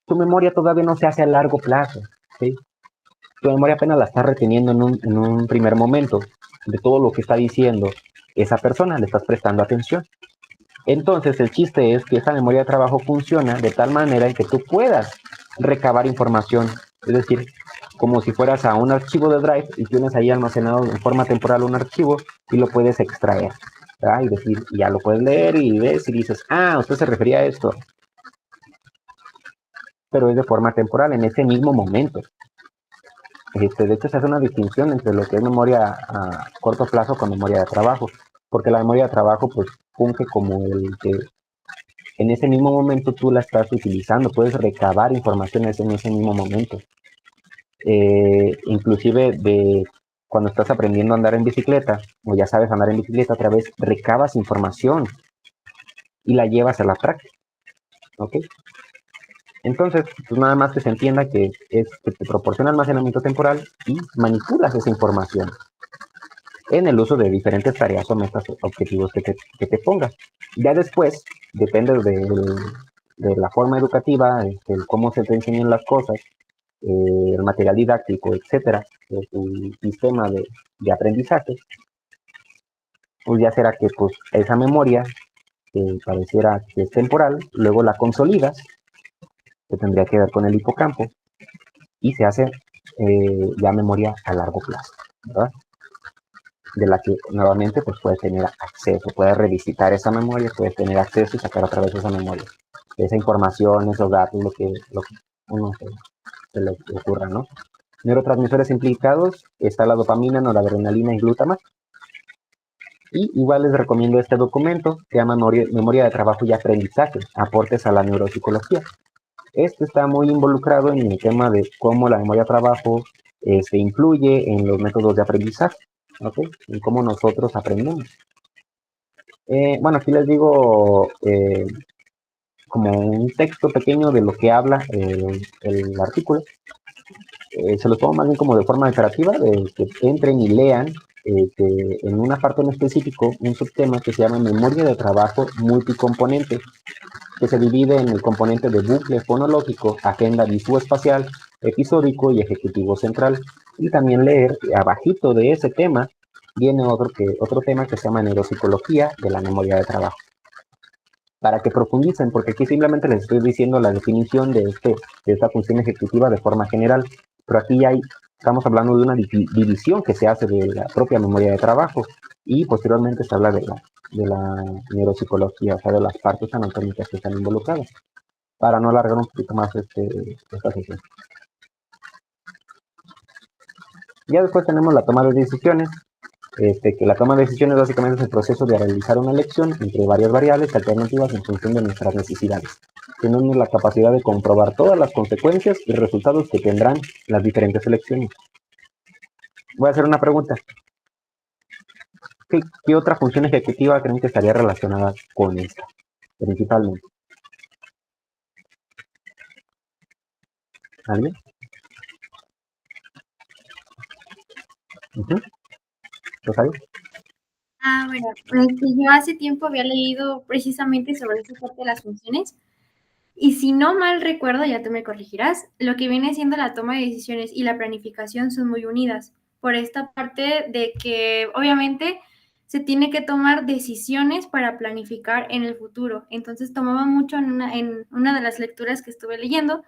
Tu memoria todavía no se hace a largo plazo, ¿sí? Tu memoria apenas la estás reteniendo en un primer momento de todo lo que está diciendo esa persona, le estás prestando atención. Entonces el chiste es que esa memoria de trabajo funciona de tal manera en que tú puedas recabar información, es decir, como si fueras a un archivo de Drive y tienes ahí almacenado en forma temporal un archivo y lo puedes extraer, ¿verdad? Y decir, ya lo puedes leer y ves y dices, usted se refería a esto, pero es de forma temporal, en ese mismo momento. De hecho, se hace una distinción entre lo que es memoria a corto plazo con memoria de trabajo, porque la memoria de trabajo pues funge como el que en ese mismo momento tú la estás utilizando, puedes recabar informaciones en ese mismo momento. Inclusive cuando estás aprendiendo a andar en bicicleta, o ya sabes andar en bicicleta, otra vez recabas información y la llevas a la práctica, ¿ok? Entonces, pues nada más que se entienda que te proporciona almacenamiento temporal y manipulas esa información en el uso de diferentes tareas o metas objetivos que te pongas. Ya después, depende de la forma educativa, cómo se te enseñan las cosas, el material didáctico, etcétera, el sistema de aprendizaje, pues ya será que pues esa memoria que pareciera que es temporal, luego la consolidas, que tendría que ver con el hipocampo, y se hace ya memoria a largo plazo, ¿verdad? De la que nuevamente pues puedes tener acceso, puedes revisitar esa memoria, puedes tener acceso y sacar otra vez esa memoria, esa información, esos datos, lo que uno se le ocurra, ¿no? Neurotransmisores implicados, está la dopamina, noradrenalina y glutamato. Y igual les recomiendo este documento, se llama Memoria de Trabajo y Aprendizaje, aportes a la neuropsicología. Este está muy involucrado en el tema de cómo la memoria de trabajo se influye en los métodos de aprendizaje, ¿ok? En cómo nosotros aprendemos. Bueno, aquí les digo como un texto pequeño de lo que habla el artículo. Se los pongo más bien como de forma declarativa, de que entren y lean en una parte en específico un subtema que se llama memoria de trabajo multicomponente, que se divide en el componente de bucle fonológico, agenda visoespacial, episódico y ejecutivo central. Y también leer abajito de ese tema viene otro tema que se llama neuropsicología de la memoria de trabajo, para que profundicen, porque aquí simplemente les estoy diciendo la definición de esta función ejecutiva de forma general, pero aquí estamos hablando de una división que se hace de la propia memoria de trabajo, y posteriormente se habla de la neuropsicología, o sea, de las partes anatómicas que están involucradas, para no alargar un poquito más esta sesión. Ya después tenemos la toma de decisiones, que la toma de decisiones básicamente es el proceso de realizar una elección entre varias variables alternativas en función de nuestras necesidades. Tenemos la capacidad de comprobar todas las consecuencias y resultados que tendrán las diferentes elecciones. Voy a hacer una pregunta. ¿Qué otra función ejecutiva creen que estaría relacionada con esta, principalmente? ¿Alguien? ¿Rosario? Bueno, pues yo hace tiempo había leído precisamente sobre esa parte de las funciones. Y si no mal recuerdo, ya tú me corregirás, lo que viene siendo la toma de decisiones y la planificación son muy unidas. Por esta parte de que obviamente se tiene que tomar decisiones para planificar en el futuro. Entonces tomaba mucho en una de las lecturas que estuve leyendo,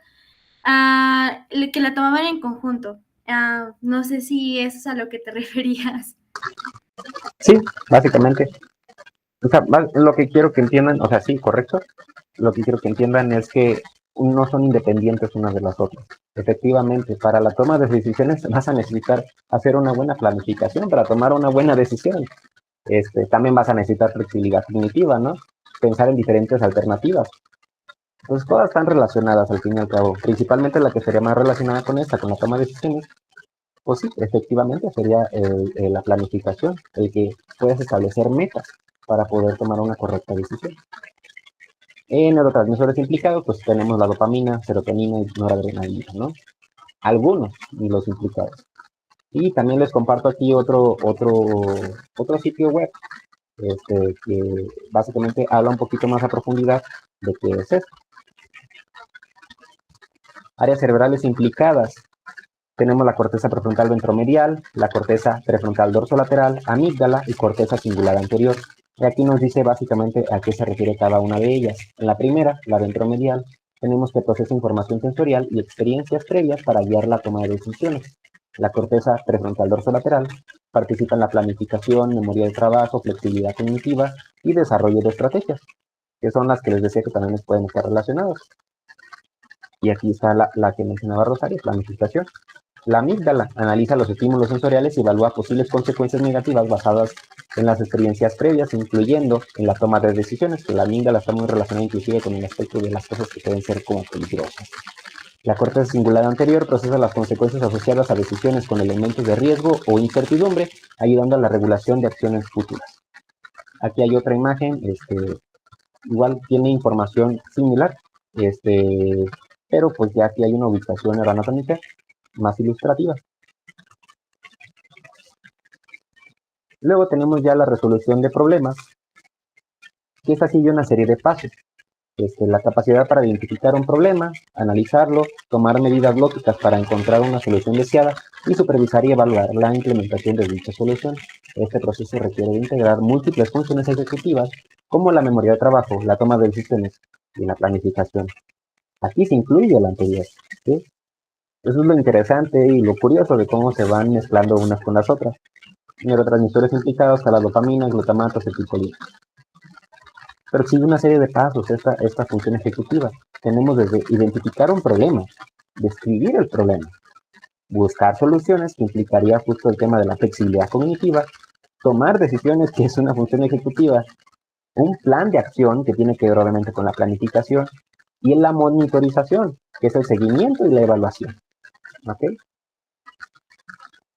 que la tomaban en conjunto. No sé si eso es a lo que te referías. Sí, básicamente. O sea, lo que quiero que entiendan, o sea, sí, correcto. Lo que quiero que entiendan es que no son independientes unas de las otras. Efectivamente, para la toma de decisiones vas a necesitar hacer una buena planificación para tomar una buena decisión. También vas a necesitar flexibilidad cognitiva, ¿no? Pensar en diferentes alternativas. Pues todas están relacionadas al fin y al cabo. Principalmente la que sería más relacionada con esta, con la toma de decisiones. Pues sí, efectivamente sería la planificación, el que puedes establecer metas para poder tomar una correcta decisión. En neurotransmisores implicados, pues tenemos la dopamina, serotonina y noradrenalina, ¿no? Algunos de los implicados. Y también les comparto aquí otro sitio web que básicamente habla un poquito más a profundidad de qué es esto. Áreas cerebrales implicadas. Tenemos la corteza prefrontal ventromedial, la corteza prefrontal dorsolateral, amígdala y corteza cingulada anterior. Y aquí nos dice básicamente a qué se refiere cada una de ellas. En la primera, la ventromedial, tenemos que procesa información sensorial y experiencias previas para guiar la toma de decisiones. La corteza prefrontal dorsolateral participa en la planificación, memoria de trabajo, flexibilidad cognitiva y desarrollo de estrategias, que son las que les decía que también pueden estar relacionadas. Y aquí está la que mencionaba Rosario, planificación. La amígdala analiza los estímulos sensoriales y evalúa posibles consecuencias negativas basadas en las experiencias previas, incluyendo en la toma de decisiones, que la amígdala está muy relacionada inclusive con el aspecto de las cosas que pueden ser como peligrosas. La corteza cingulada anterior procesa las consecuencias asociadas a decisiones con elementos de riesgo o incertidumbre, ayudando a la regulación de acciones futuras. Aquí hay otra imagen, igual tiene información similar, pero pues ya aquí hay una ubicación neuroanatómica más ilustrativa. Luego tenemos ya la resolución de problemas, que esta sigue una serie de pasos. La capacidad para identificar un problema, analizarlo, tomar medidas lógicas para encontrar una solución deseada y supervisar y evaluar la implementación de dicha solución. Este proceso requiere de integrar múltiples funciones ejecutivas como la memoria de trabajo, la toma de decisiones y la planificación. Aquí se incluye la anterior, ¿sí? Eso es lo interesante y lo curioso de cómo se van mezclando unas con las otras. Neurotransmisores implicados a la dopamina, glutamato, acetilcolina. Pero sigue una serie de pasos esta función ejecutiva. Tenemos desde identificar un problema, describir el problema, buscar soluciones, que implicaría justo el tema de la flexibilidad cognitiva, tomar decisiones, que es una función ejecutiva, un plan de acción, que tiene que ver obviamente con la planificación, y la monitorización, que es el seguimiento y la evaluación. ¿Ok?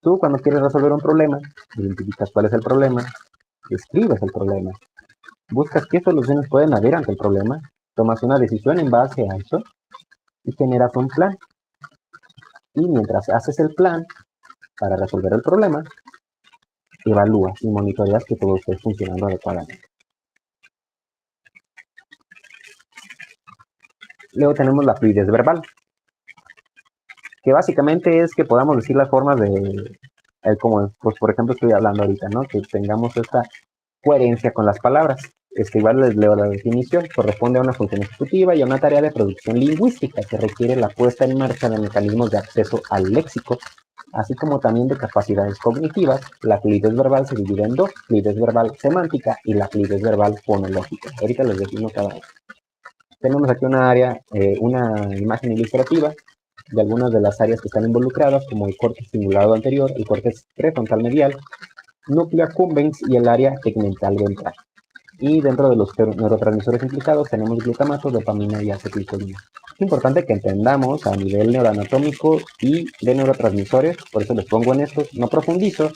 Tú, cuando quieres resolver un problema, identificas cuál es el problema, describes el problema, buscas qué soluciones pueden haber ante el problema, tomas una decisión en base a eso y generas un plan. Y mientras haces el plan para resolver el problema, evalúas y monitoreas que todo esté funcionando adecuadamente. Luego tenemos la fluidez verbal, que básicamente es que podamos decir las formas de, como pues por ejemplo estoy hablando ahorita, ¿no? Que tengamos esta coherencia con las palabras. Igual les leo la definición, corresponde a una función ejecutiva y a una tarea de producción lingüística que requiere la puesta en marcha de mecanismos de acceso al léxico, así como también de capacidades cognitivas. La fluidez verbal se divide en dos: fluidez verbal semántica y la fluidez verbal fonológica. Ahorita les defino cada uno. Tenemos aquí una área, una imagen ilustrativa de algunas de las áreas que están involucradas, como el córtex cingulado anterior, el córtex prefrontal núcleo accumbens y el área tegmental ventral. Y dentro de los neurotransmisores implicados tenemos glutamato, dopamina y acetilcolina. Es importante que entendamos a nivel neuroanatómico y de neurotransmisores, por eso les pongo en estos, no profundizo,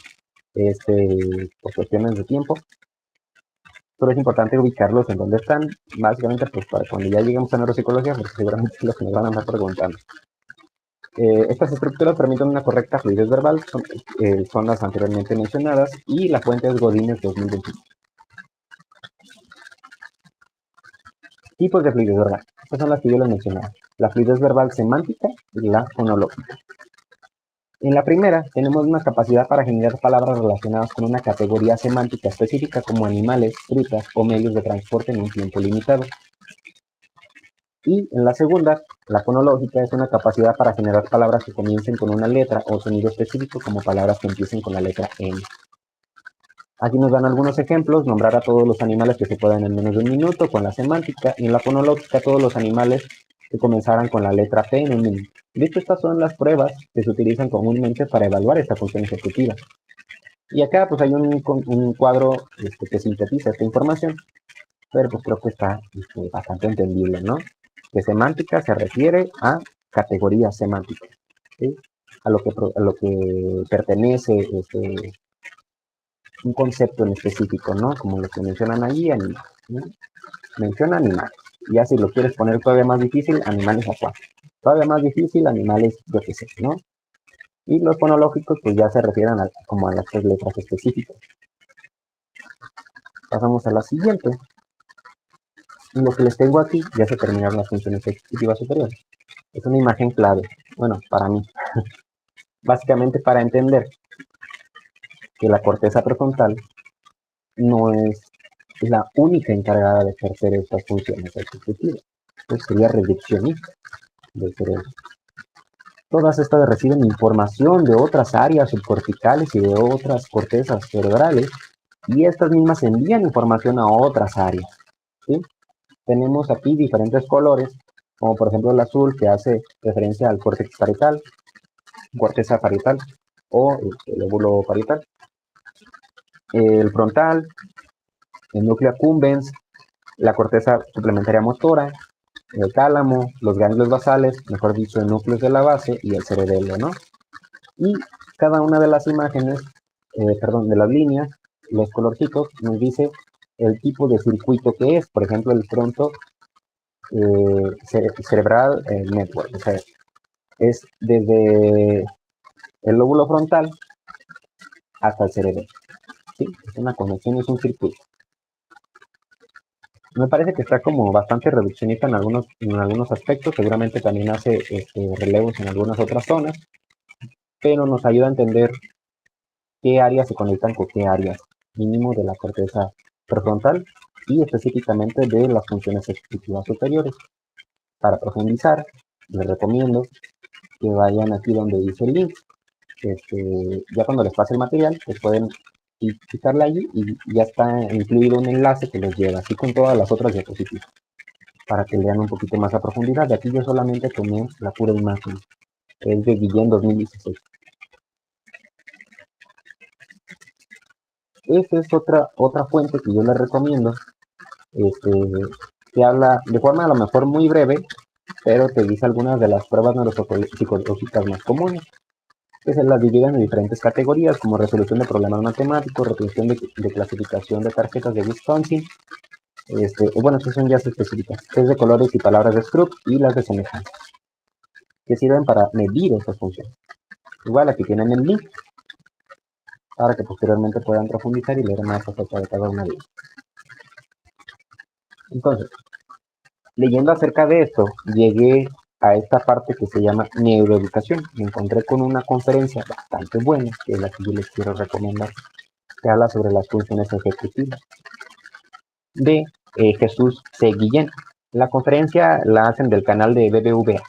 por cuestiones de tiempo, pero es importante ubicarlos en donde están, básicamente pues para cuando ya lleguemos a neuropsicología, porque seguramente es lo que nos van a andar preguntando. Estas estructuras permiten una correcta fluidez verbal, son las anteriormente mencionadas, y la fuente es Godínez 2021. Tipos de fluidez verbal. Estas son las que yo les mencionaba. La fluidez verbal semántica y la fonológica. En la primera, tenemos una capacidad para generar palabras relacionadas con una categoría semántica específica, como animales, frutas o medios de transporte en un tiempo limitado. Y en la segunda, la fonológica, es una capacidad para generar palabras que comiencen con una letra o sonido específico, como palabras que empiecen con la letra N. Aquí nos dan algunos ejemplos: nombrar a todos los animales que se puedan en menos de un minuto con la semántica, y en la fonológica todos los animales que comenzaran con la letra P en un minuto. De hecho, estas son las pruebas que se utilizan comúnmente para evaluar esta función ejecutiva. Y acá pues hay un cuadro que sintetiza esta información, pero pues creo que está bastante entendible, ¿no? Que semántica se refiere a categorías semánticas, ¿sí? A lo que pertenece un concepto en específico, ¿no? Como lo que mencionan allí, animales, ¿no? Menciona animales. Y ya si lo quieres poner todavía más difícil, animales acuáticos. Todavía más difícil, animales, yo qué sé, ¿no? Y los fonológicos, pues ya se refieren como a las tres letras específicas. Pasamos a la siguiente. Y lo que les tengo aquí, ya se terminaron las funciones ejecutivas superiores. Es una imagen clave, bueno, para mí. Básicamente para entender que la corteza prefrontal no es la única encargada de ejercer estas funciones ejecutivas. Pues sería reduccionista del cerebro. Todas estas reciben información de otras áreas subcorticales y de otras cortezas cerebrales, y estas mismas envían información a otras áreas, ¿sí? Tenemos aquí diferentes colores, como por ejemplo el azul, que hace referencia al córtex parietal, corteza parietal o el lóbulo parietal. El frontal, el núcleo accumbens, la corteza suplementaria motora, el tálamo, los ganglios basales, mejor dicho, el núcleo de la base, y el cerebelo, ¿no? Y cada una de las imágenes, de las líneas, los colorcitos, nos dice el tipo de circuito que es. Por ejemplo, el fronto cerebral network, o sea, es desde el lóbulo frontal hasta el cerebro, ¿sí? Es una conexión, es un circuito. Me parece que está como bastante reduccionista en algunos aspectos, seguramente también hace relevos en algunas otras zonas, pero nos ayuda a entender qué áreas se conectan con qué áreas, mínimo de la corteza prefrontal y específicamente de las funciones ejecutivas superiores. Para profundizar, les recomiendo que vayan aquí donde dice el link. Ya cuando les pase el material, pues pueden picarle allí y ya está incluido un enlace que los lleva, así con todas las otras diapositivas, para que lean un poquito más a profundidad. De aquí yo solamente tomé la pura imagen, es de Guillén 2016. Esa es otra fuente que yo les recomiendo, que habla de forma a lo mejor muy breve, pero te dice algunas de las pruebas neuropsicológicas más comunes, que se las dividen en diferentes categorías, como resolución de problemas matemáticos, resolución de clasificación de tarjetas de Wisconsin, bueno, estas son ya específicas, test de colores y palabras de Scrub y las de semejanza, que sirven para medir estas funciones. Igual aquí tienen el link, para que posteriormente puedan profundizar y leer más acerca de cada una de ellas. Entonces, leyendo acerca de esto, llegué a esta parte que se llama neuroeducación. Me encontré con una conferencia bastante buena, que es la que yo les quiero recomendar, que habla sobre las funciones ejecutivas, de Jesús C. Guillén. La conferencia la hacen del canal de BBVA.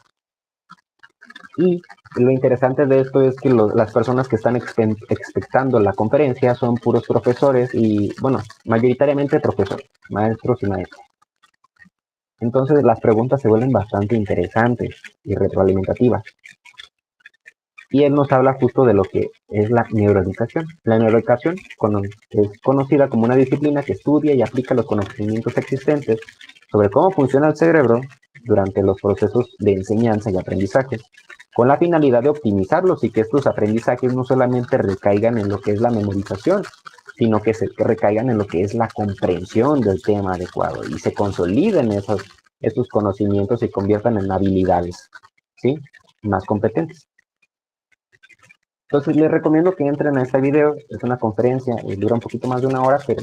Y lo interesante de esto es que las personas que están expectando la conferencia son puros profesores y, bueno, mayoritariamente profesores, maestros y maestras. Entonces las preguntas se vuelven bastante interesantes y retroalimentativas. Y él nos habla justo de lo que es la neuroeducación. La neuroeducación es conocida como una disciplina que estudia y aplica los conocimientos existentes sobre cómo funciona el cerebro durante los procesos de enseñanza y aprendizaje, con la finalidad de optimizarlos y que estos aprendizajes no solamente recaigan en lo que es la memorización, sino que recaigan en lo que es la comprensión del tema adecuado y se consoliden esos conocimientos y conviertan en habilidades, ¿sí?, más competentes. Entonces les recomiendo que entren a este video. Es una conferencia, dura un poquito más de una hora, pero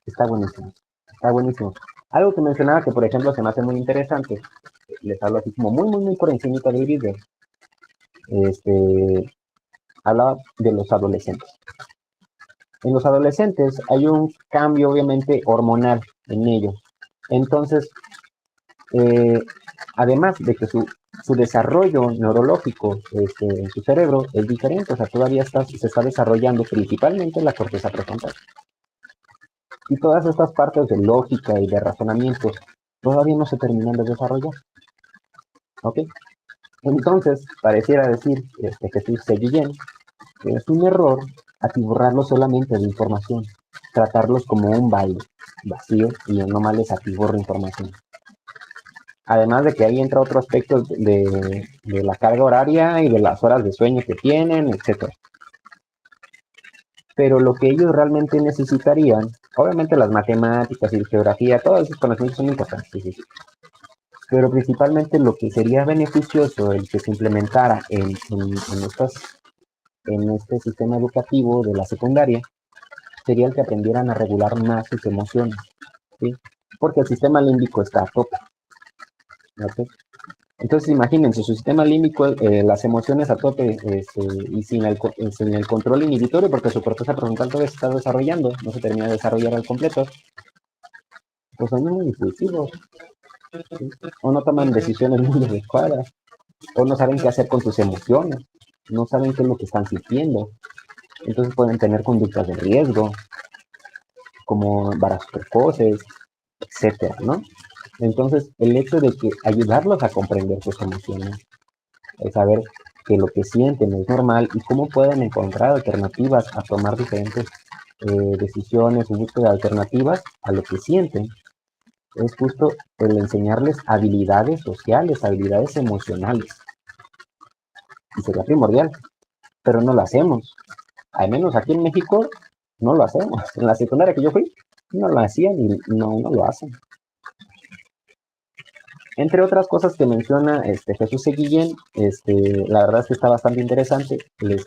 está buenísimo. Está buenísimo. Algo que mencionaba que, por ejemplo, se me hace muy interesante, les hablo así como muy por encima del video. Hablaba de los adolescentes. En los adolescentes hay un cambio, obviamente, hormonal en ellos. Entonces, además de que su desarrollo neurológico en su cerebro es diferente, o sea, todavía se está desarrollando principalmente la corteza prefrontal. Y todas estas partes de lógica y de razonamiento todavía no se terminan de desarrollar. ¿Ok? Entonces, pareciera decir Jesús C. Guillén que es un error atiborrarlos solamente de información, tratarlos como un baile vacío y yo nomás les atiborro información. Además de que ahí entra otro aspecto de la carga horaria y de las horas de sueño que tienen, etc. Pero lo que ellos realmente necesitarían, obviamente las matemáticas y la geografía, todos esos conocimientos son importantes, sí. Pero principalmente lo que sería beneficioso el que se implementara en este sistema educativo de la secundaria sería el que aprendieran a regular más sus emociones, ¿sí? Porque el sistema límbico está a tope. ¿Okay? Entonces imagínense, su sistema límbico, las emociones a tope y sin el control inhibitorio, porque su corteza prefrontal todavía se está desarrollando, no se termina de desarrollar al completo, pues son muy impulsivos, ¿sí? O no toman decisiones muy adecuadas, o no saben qué hacer con sus emociones, no saben qué es lo que están sintiendo, entonces pueden tener conductas de riesgo, como embarazos precoces, etcétera, ¿no? Entonces, el hecho de que ayudarlos a comprender sus emociones, es saber que lo que sienten es normal y cómo pueden encontrar alternativas a tomar diferentes decisiones o búsqueda de alternativas a lo que sienten, es justo el enseñarles habilidades sociales, habilidades emocionales. Y sería primordial, pero no lo hacemos. Al menos aquí en México no lo hacemos. En la secundaria que yo fui, no lo hacían y no lo hacen. Entre otras cosas que menciona Jesús C. Guillén, la verdad es que está bastante interesante. Les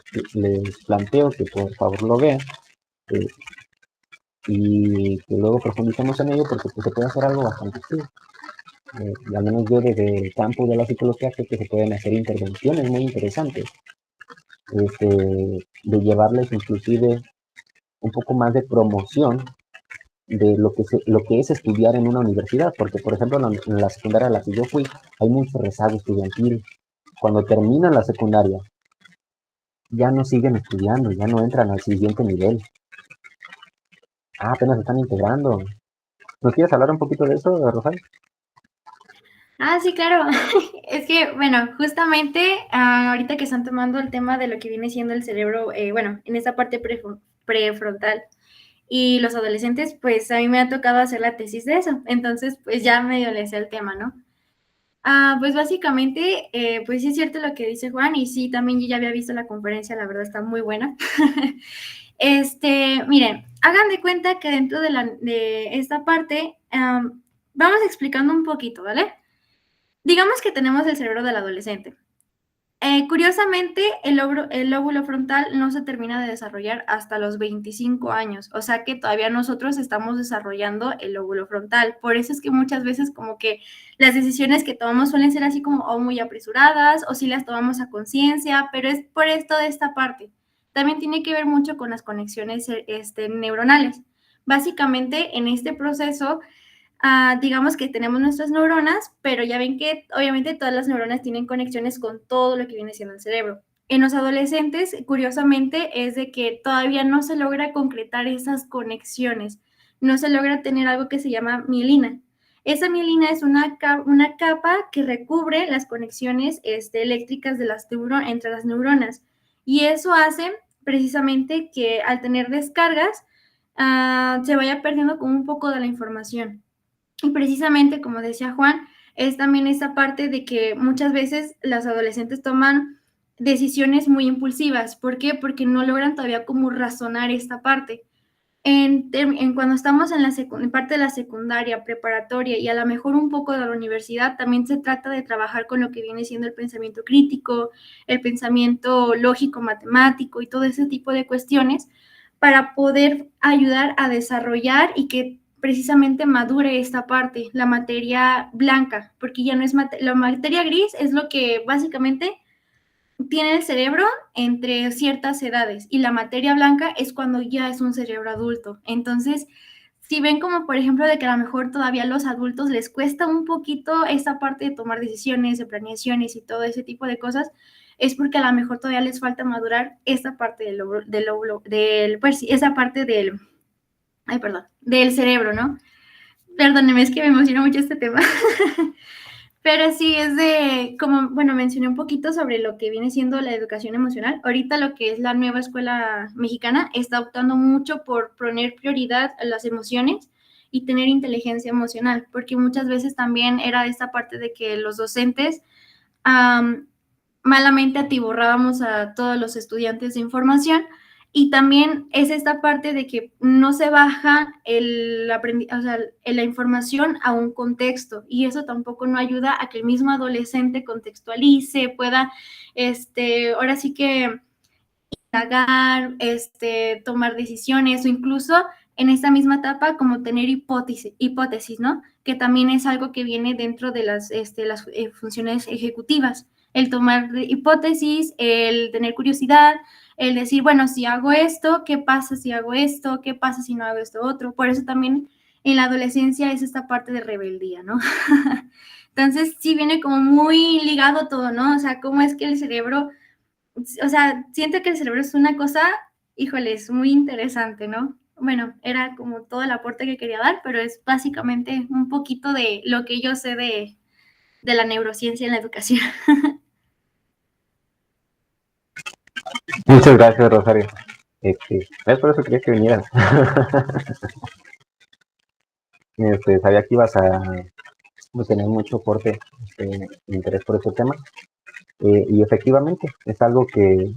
planteo que por favor lo vean. y que luego profundicemos en ello porque pues, se puede hacer algo bastante útil. Y al menos yo desde el campo de la psicología sé que se pueden hacer intervenciones muy interesantes, de llevarles inclusive un poco más de promoción de lo que es estudiar en una universidad, porque por ejemplo en la secundaria a la que yo fui hay mucho rezago estudiantil. Cuando terminan la secundaria ya no siguen estudiando, ya no entran al siguiente nivel. Apenas están integrando. ¿Nos quieres hablar un poquito de eso, Rosario? Ah, sí, claro. Es que, bueno, justamente ahorita que están tomando el tema de lo que viene siendo el cerebro, bueno, en esta parte prefrontal y los adolescentes, pues a mí me ha tocado hacer la tesis de eso. Entonces, pues ya medio le sé el tema, ¿no? Pues básicamente, pues sí es cierto lo que dice Juan y sí, también yo ya había visto la conferencia, la verdad está muy buena. Miren, hagan de cuenta que dentro de esta parte, vamos explicando un poquito, ¿vale? Digamos que tenemos el cerebro del adolescente. Curiosamente, el lóbulo frontal no se termina de desarrollar hasta los 25 años, o sea que todavía nosotros estamos desarrollando el lóbulo frontal. Por eso es que muchas veces como que las decisiones que tomamos suelen ser así como o muy apresuradas o si las tomamos a conciencia, pero es por esto de esta parte. También tiene que ver mucho con las conexiones neuronales. Básicamente, en este proceso digamos que tenemos nuestras neuronas, pero ya ven que obviamente todas las neuronas tienen conexiones con todo lo que viene siendo el cerebro. En los adolescentes, curiosamente, es de que todavía no se logra concretar esas conexiones, no se logra tener algo que se llama mielina. Esa mielina es una capa que recubre las conexiones eléctricas de entre las neuronas y eso hace precisamente que al tener descargas se vaya perdiendo como un poco de la información. Y precisamente, como decía Juan, es también esa parte de que muchas veces las adolescentes toman decisiones muy impulsivas. ¿Por qué? Porque no logran todavía como razonar esta parte. Cuando estamos en parte de la secundaria, preparatoria y a lo mejor un poco de la universidad, también se trata de trabajar con lo que viene siendo el pensamiento crítico, el pensamiento lógico, matemático y todo ese tipo de cuestiones para poder ayudar a desarrollar y que precisamente madure esta parte, la materia blanca, porque ya no es la materia gris, es lo que básicamente tiene el cerebro entre ciertas edades y la materia blanca es cuando ya es un cerebro adulto. Entonces, si ven como por ejemplo de que a lo mejor todavía a los adultos les cuesta un poquito esta parte de tomar decisiones, de planeaciones y todo ese tipo de cosas, es porque a lo mejor todavía les falta madurar esta parte pues sí, esa parte ay, perdón, del cerebro, ¿no? Perdóneme, es que me emociona mucho este tema. Pero sí es como, bueno, mencioné un poquito sobre lo que viene siendo la educación emocional. Ahorita lo que es la nueva escuela mexicana está optando mucho por poner prioridad a las emociones y tener inteligencia emocional, porque muchas veces también era de esta parte de que los docentes malamente atiborrábamos a todos los estudiantes de información y también es esta parte de que no se baja la información a un contexto y eso tampoco no ayuda a que el mismo adolescente contextualice, pueda, ahora sí que indagar, tomar decisiones o incluso en esta misma etapa como tener hipótesis, ¿no? Que también es algo que viene dentro de las funciones ejecutivas. El tomar hipótesis, el tener curiosidad, el decir, bueno, si hago esto, ¿qué pasa si hago esto? ¿Qué pasa si no hago esto otro? Por eso también en la adolescencia es esta parte de rebeldía, ¿no? Entonces sí viene como muy ligado todo, ¿no? O sea, cómo es que el cerebro o sea, siento que el cerebro es una cosa, híjole, es muy interesante, ¿no? Bueno, era como todo el aporte que quería dar, pero es básicamente un poquito de lo que yo sé de la neurociencia en la educación. Muchas gracias, Rosario. Es por eso quería que vinieras. Sabía que ibas a tener mucho aporte, interés por este tema. Y efectivamente, es algo que,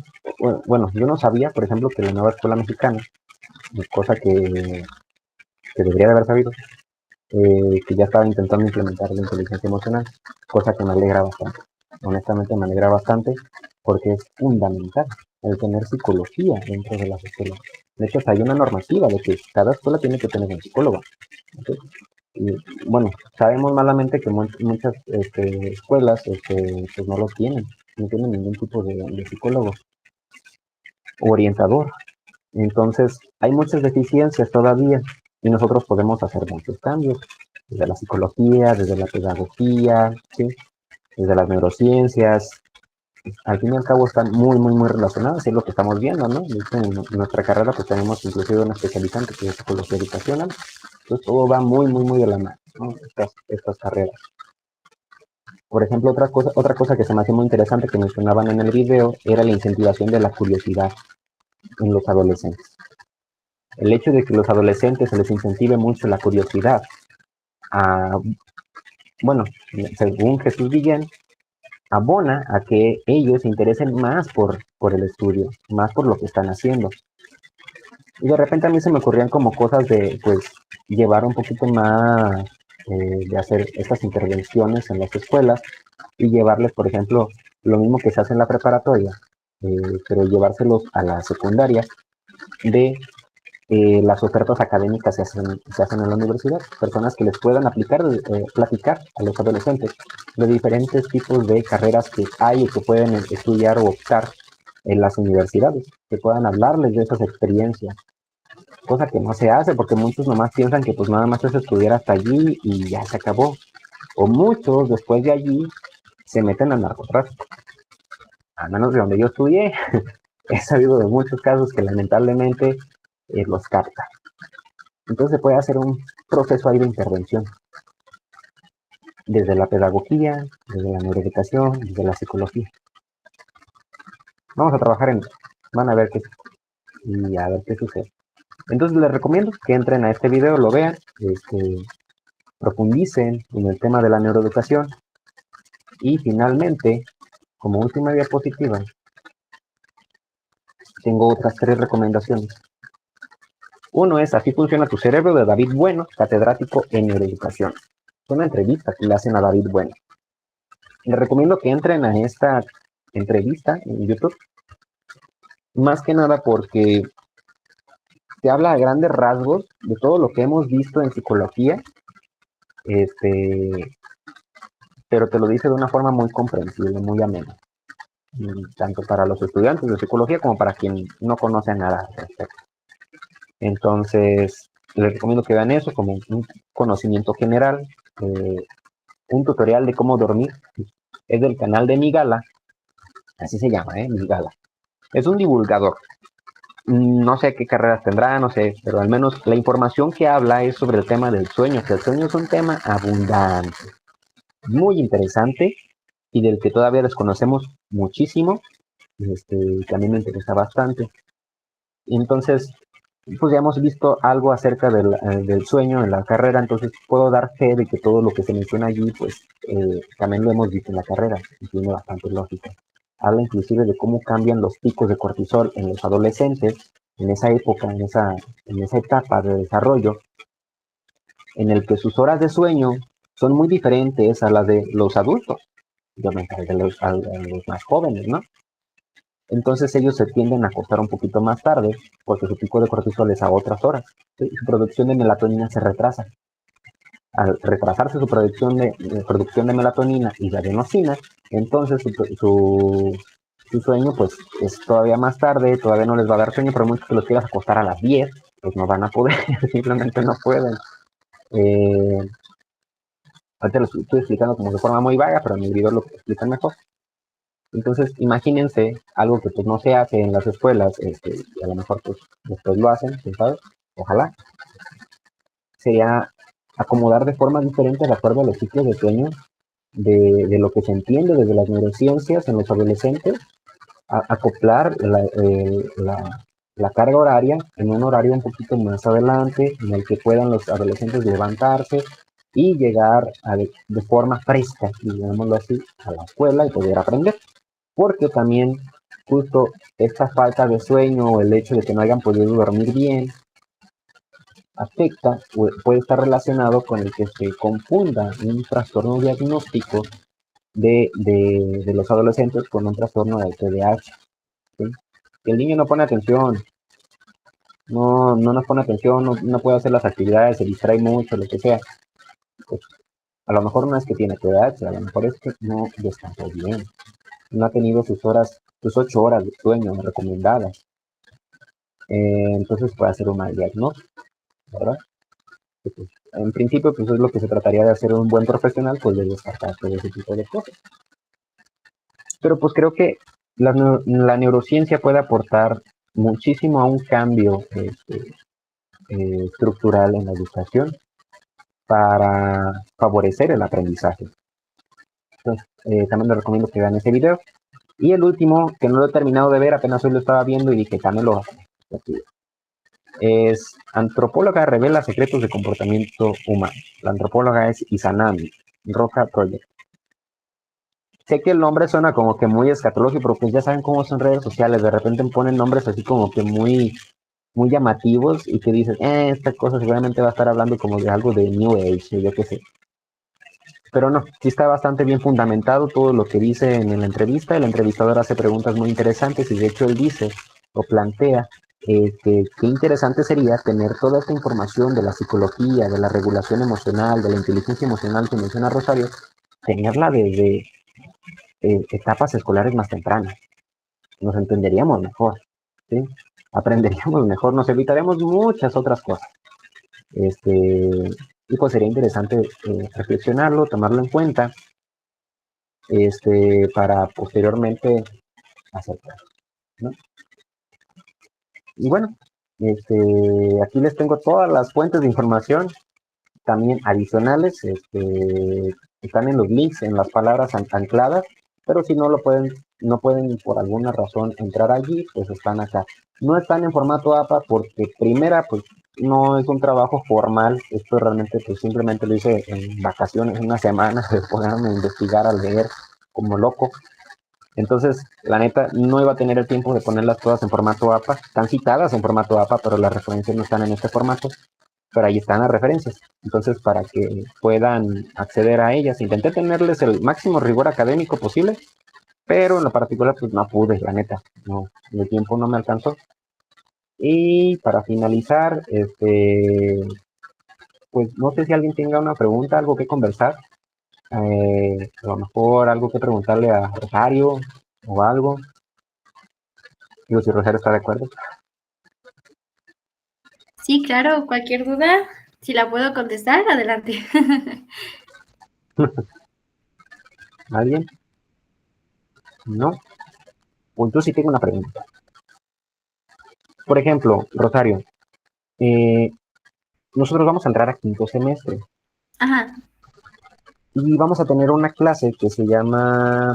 bueno, yo no sabía, por ejemplo, que la nueva escuela mexicana, cosa que debería de haber sabido, que ya estaba intentando implementar la inteligencia emocional, cosa que me alegra bastante. Honestamente me alegra bastante porque es fundamental el tener psicología dentro de las escuelas. De hecho, hay una normativa de que cada escuela tiene que tener un psicólogo. ¿Okay? Y bueno, sabemos malamente que muchas escuelas pues no lo tienen, no tienen ningún tipo de psicólogo o orientador. Entonces, hay muchas deficiencias todavía y nosotros podemos hacer muchos cambios, desde la psicología, desde la pedagogía, ¿sí? Desde las neurociencias. Al fin y al cabo están muy, muy, muy relacionadas, es lo que estamos viendo, ¿no? En nuestra carrera pues tenemos inclusive una especializante que es psicología educacional, entonces todo va muy, muy, muy de la mano, ¿no? Estas carreras. Por ejemplo, otra cosa que se me hace muy interesante que mencionaban en el video era la incentivación de la curiosidad en los adolescentes. El hecho de que los adolescentes se les incentive mucho la curiosidad, bueno, según Jesús Guillén, abona a que ellos se interesen más por el estudio, más por lo que están haciendo. Y de repente a mí se me ocurrían como cosas de, pues, llevar un poquito más, de hacer estas intervenciones en las escuelas y llevarles, por ejemplo, lo mismo que se hace en la preparatoria, pero llevárselos a la secundaria de las ofertas académicas se hacen en la universidad, personas que les puedan platicar a los adolescentes de diferentes tipos de carreras que hay y que pueden estudiar o optar en las universidades, que puedan hablarles de esas experiencias, cosa que no se hace porque muchos nomás piensan que pues nada más es estudiar hasta allí y ya se acabó, o muchos después de allí se meten al narcotráfico, al menos de donde yo estudié. He sabido de muchos casos que lamentablemente los captan. Entonces se puede hacer un proceso ahí de intervención, desde la pedagogía, desde la neuroeducación, desde la psicología. Vamos a trabajar en eso, van a ver y a ver qué sucede. Entonces les recomiendo que entren a este video, lo vean, profundicen en el tema de la neuroeducación y finalmente, como última diapositiva, tengo otras 3 recomendaciones. Uno es Así funciona tu cerebro, de David Bueno, catedrático en neuroeducación. Es una entrevista que le hacen a David Bueno. Les recomiendo que entren a esta entrevista en YouTube, más que nada porque te habla a grandes rasgos de todo lo que hemos visto en psicología, pero te lo dice de una forma muy comprensible, muy amena, tanto para los estudiantes de psicología como para quien no conoce nada al respecto. Entonces, les recomiendo que vean eso como un conocimiento general, un tutorial de cómo dormir. Es del canal de Migala, así se llama, Migala. Es un divulgador. No sé qué carreras tendrá, no sé, pero al menos la información que habla es sobre el tema del sueño, que el sueño es un tema abundante, muy interesante y del que todavía desconocemos muchísimo, que a mí me interesa bastante. Y entonces, pues ya hemos visto algo acerca del sueño en la carrera, entonces puedo dar fe de que todo lo que se menciona allí, pues también lo hemos visto en la carrera y tiene bastante lógica. Habla inclusive de cómo cambian los picos de cortisol en los adolescentes, en esa época, en esa etapa de desarrollo, en el que sus horas de sueño son muy diferentes a las de los adultos, obviamente a los más jóvenes, ¿no? Entonces ellos se tienden a acostar un poquito más tarde porque su pico de cortisol es a otras horas. ¿Sí? Su producción de melatonina se retrasa. Al retrasarse su producción de melatonina y de adenosina, entonces su sueño pues es todavía más tarde, todavía no les va a dar sueño, pero muchos que los quieras acostar a las 10, pues no van a poder, simplemente no pueden. Ahorita lo estoy explicando como de forma muy vaga, pero en mi video lo explican mejor. Entonces, imagínense algo que pues no se hace en las escuelas, y a lo mejor pues después lo hacen, ¿sabes? Ojalá. Sería acomodar de forma diferente de acuerdo a los ciclos de sueño de lo que se entiende desde las neurociencias en los adolescentes, acoplar la carga horaria en un horario un poquito más adelante, en el que puedan los adolescentes levantarse y llegar de forma fresca, digámoslo así, a la escuela y poder aprender. Porque también justo esta falta de sueño o el hecho de que no hayan podido dormir bien afecta o puede estar relacionado con el que se confunda un trastorno diagnóstico de los adolescentes con un trastorno de TDAH. ¿Sí? El niño no pone atención, no nos pone atención, no puede hacer las actividades, se distrae mucho, lo que sea. Pues, a lo mejor no es que tiene TDAH, a lo mejor es que no descansó bien, no ha tenido sus 8 horas de sueño recomendadas. Entonces puede hacer un mal diagnóstico, ¿verdad? Pues, en principio, pues es lo que se trataría de hacer un buen profesional, pues de descartar todo ese tipo de cosas. Pero pues creo que la neurociencia puede aportar muchísimo a un cambio estructural en la educación para favorecer el aprendizaje. Entonces, también les recomiendo que vean ese video. Y el último, que no lo he terminado de ver, apenas hoy lo estaba viendo y dije, también lo es Antropóloga revela secretos de comportamiento humano. La antropóloga es Izanami Roca Project. Sé que el nombre suena como que muy escatológico, pero pues ya saben cómo son redes sociales. De repente ponen nombres así como que muy llamativos y que dicen, esta cosa seguramente va a estar hablando como de algo de New Age, yo qué sé. Pero no, sí está bastante bien fundamentado todo lo que dice en la entrevista. El entrevistador hace preguntas muy interesantes y de hecho él dice o plantea que qué interesante sería tener toda esta información de la psicología, de la regulación emocional, de la inteligencia emocional que menciona Rosario, tenerla desde etapas escolares más tempranas. Nos entenderíamos mejor, ¿sí? Aprenderíamos mejor, nos evitaríamos muchas otras cosas. Y pues sería interesante reflexionarlo, tomarlo en cuenta, para posteriormente acercar, ¿no? Y bueno, aquí les tengo todas las fuentes de información, también adicionales, están en los links, en las palabras ancladas, pero si no pueden por alguna razón entrar allí, pues están acá. No están en formato APA porque primera, pues no es un trabajo formal, esto realmente pues simplemente lo hice en vacaciones, una semana, de ponerme a investigar, a leer como loco. Entonces, la neta, no iba a tener el tiempo de ponerlas todas en formato APA. Están citadas en formato APA, pero las referencias no están en este formato. Pero ahí están las referencias. Entonces, para que puedan acceder a ellas, intenté tenerles el máximo rigor académico posible, pero en lo particular, pues no pude, la neta. No, el tiempo no me alcanzó. Y para finalizar, pues no sé si alguien tenga una pregunta, algo que conversar. A lo mejor algo que preguntarle a Rosario o algo. Digo, si Rosario está de acuerdo. Sí, claro, cualquier duda, si la puedo contestar, adelante. ¿Alguien? ¿No? Pues yo sí tengo una pregunta. Por ejemplo, Rosario, eh, nosotros vamos a entrar a quinto semestre. Ajá. Y vamos a tener una clase que se llama,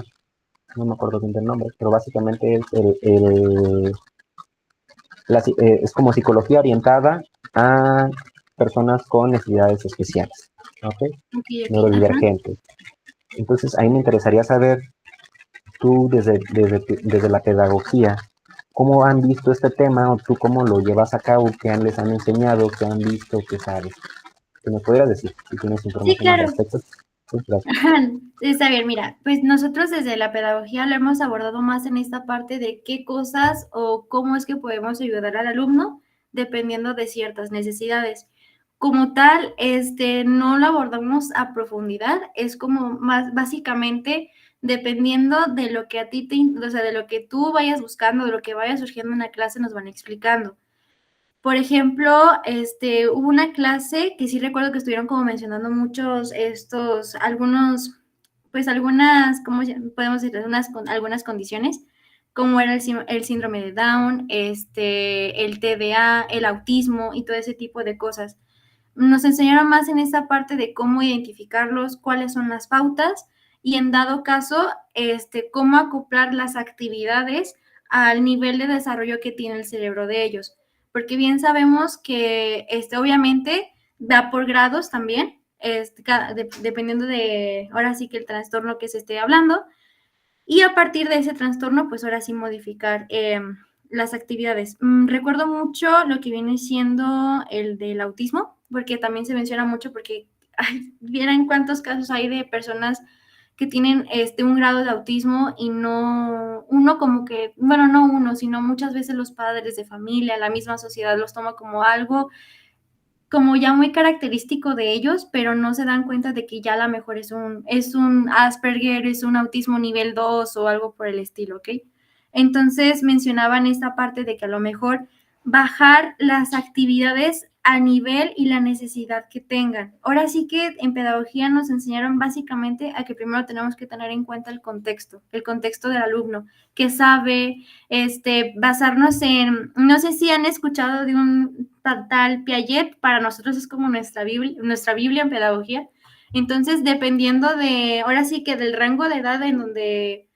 no me acuerdo bien del nombre, pero básicamente es, es como psicología orientada a personas con necesidades especiales, ¿ok? Ok, Neurodivergentes. Entonces, ahí me interesaría saber, tú desde la pedagogía, ¿cómo han visto este tema o tú cómo lo llevas a cabo? ¿Qué les han enseñado? ¿Qué han visto? ¿Qué sabes? ¿Qué me pudieras decir si tienes Sí, información al claro. respecto? Sí, gracias. Ajá, está bien, mira, pues nosotros desde la pedagogía lo hemos abordado más en esta parte de qué cosas o cómo es que podemos ayudar al alumno dependiendo de ciertas necesidades. Como tal, no lo abordamos a profundidad, es como más básicamente dependiendo de lo que a ti o sea, de lo que tú vayas buscando, de lo que vaya surgiendo en la clase, nos van explicando. Por ejemplo, hubo una clase que sí recuerdo que estuvieron como mencionando muchos algunos, pues algunas, ¿cómo podemos decir? Algunas condiciones, como era el síndrome de Down, el TDA, el autismo y todo ese tipo de cosas. Nos enseñaron más en esa parte de cómo identificarlos, cuáles son las pautas y en dado caso, cómo acoplar las actividades al nivel de desarrollo que tiene el cerebro de ellos. Porque bien sabemos que obviamente da por grados también, dependiendo de, ahora sí que el trastorno que se esté hablando, y a partir de ese trastorno, pues ahora sí modificar las actividades. Recuerdo mucho lo que viene siendo el del autismo, porque también se menciona mucho, porque ay, vieran cuántos casos hay de personas que tienen un grado de autismo y no uno como que, bueno, no uno, sino muchas veces los padres de familia, la misma sociedad los toma como algo como ya muy característico de ellos, pero no se dan cuenta de que ya a lo mejor es un Asperger, es un autismo nivel 2 o algo por el estilo, ¿ok? Entonces mencionaban esta parte de que a lo mejor bajar las actividades a nivel y la necesidad que tengan. Ahora sí que en pedagogía nos enseñaron básicamente a que primero tenemos que tener en cuenta el contexto del alumno, que sabe, basarnos en, no sé si han escuchado de un tal Piaget, para nosotros es como nuestra Biblia en pedagogía. Entonces, dependiendo de, ahora sí que del rango de edad en donde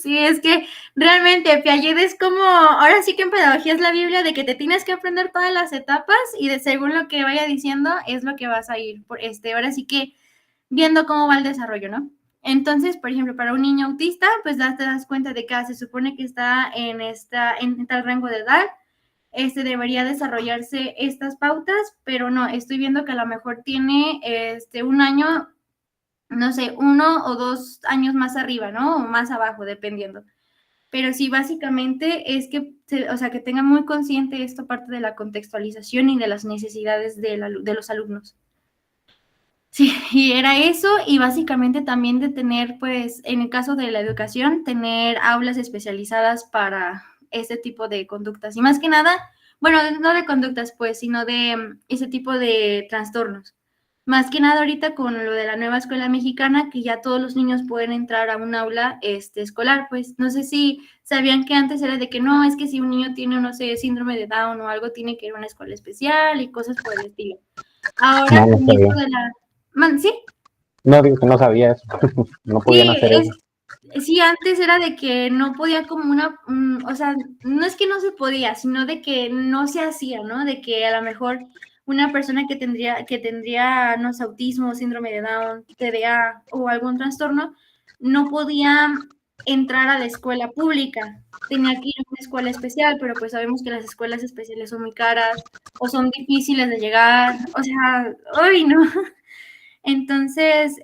sí, es que realmente Piaget es como, ahora sí que en pedagogía es la Biblia de que te tienes que aprender todas las etapas y de según lo que vaya diciendo es lo que vas a ir, ahora sí que viendo cómo va el desarrollo, ¿no? Entonces, por ejemplo, para un niño autista, pues te das cuenta de que se supone que está en tal rango de edad, debería desarrollarse estas pautas, pero no, estoy viendo que a lo mejor tiene un año, no sé, 1 o 2 años más arriba, ¿no? O más abajo, dependiendo. Pero sí, básicamente es que, o sea, que tenga muy consciente esta parte de la contextualización y de las necesidades de los alumnos. Sí, y era eso, y básicamente también de tener, pues, en el caso de la educación, tener aulas especializadas para este tipo de conductas. Y más que nada, bueno, no de conductas, pues, sino de ese tipo de trastornos. Más que nada ahorita con lo de la nueva escuela mexicana, que ya todos los niños pueden entrar a un aula escolar, pues no sé si sabían que antes era de que no, es que si un niño tiene, no sé, síndrome de Down o algo, tiene que ir a una escuela especial y cosas por el estilo. Ahora, No, no con sabía. esto de la... ¿Sí? No, digo que no sabía eso. No podían Sí, hacer eso. sí, antes era de que no podía como o sea, no es que no se podía, sino de que no se hacía, ¿no? De que a lo mejor una persona que tendría, no sé, autismo, síndrome de Down, TDA o algún trastorno, no podía entrar a la escuela pública. Tenía que ir a una escuela especial, pero pues sabemos que las escuelas especiales son muy caras o son difíciles de llegar, o sea, ¡ay, no! Entonces,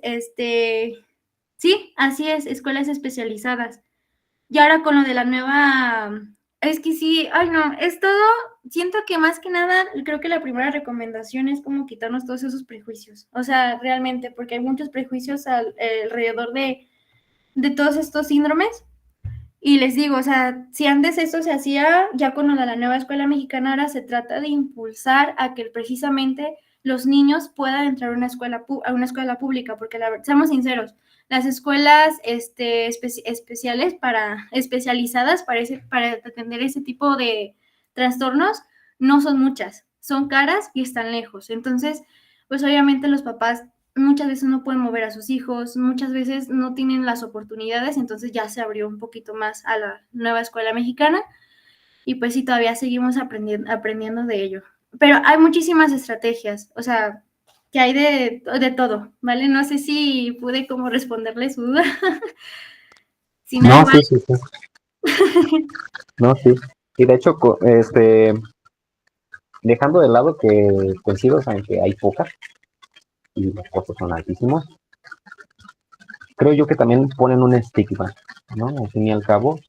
sí, así es, escuelas especializadas. Y ahora con lo de la nueva, es que sí, ay no, es todo, siento que más que nada, creo que la primera recomendación es como quitarnos todos esos prejuicios, o sea, realmente, porque hay muchos prejuicios alrededor de todos estos síndromes. Y les digo, o sea, si antes esto se hacía, ya con lo de la nueva escuela mexicana, ahora se trata de impulsar a que precisamente los niños puedan entrar a una escuela pública, porque seamos sinceros, las escuelas especializadas para atender ese tipo de trastornos no son muchas, son caras y están lejos. Entonces, pues obviamente los papás muchas veces no pueden mover a sus hijos, muchas veces no tienen las oportunidades, entonces ya se abrió un poquito más a la nueva escuela mexicana y pues sí, todavía seguimos aprendiendo de ello. Pero hay muchísimas estrategias, o sea, que hay de todo, ¿vale? No sé si pude como responderle su duda. Si no, No, igual. sí, sí, sí. No, sí. Y de hecho, dejando de lado que coincido en que hay pocas y los costos son altísimos, creo yo que también ponen un estigma, ¿no? Al fin y al cabo,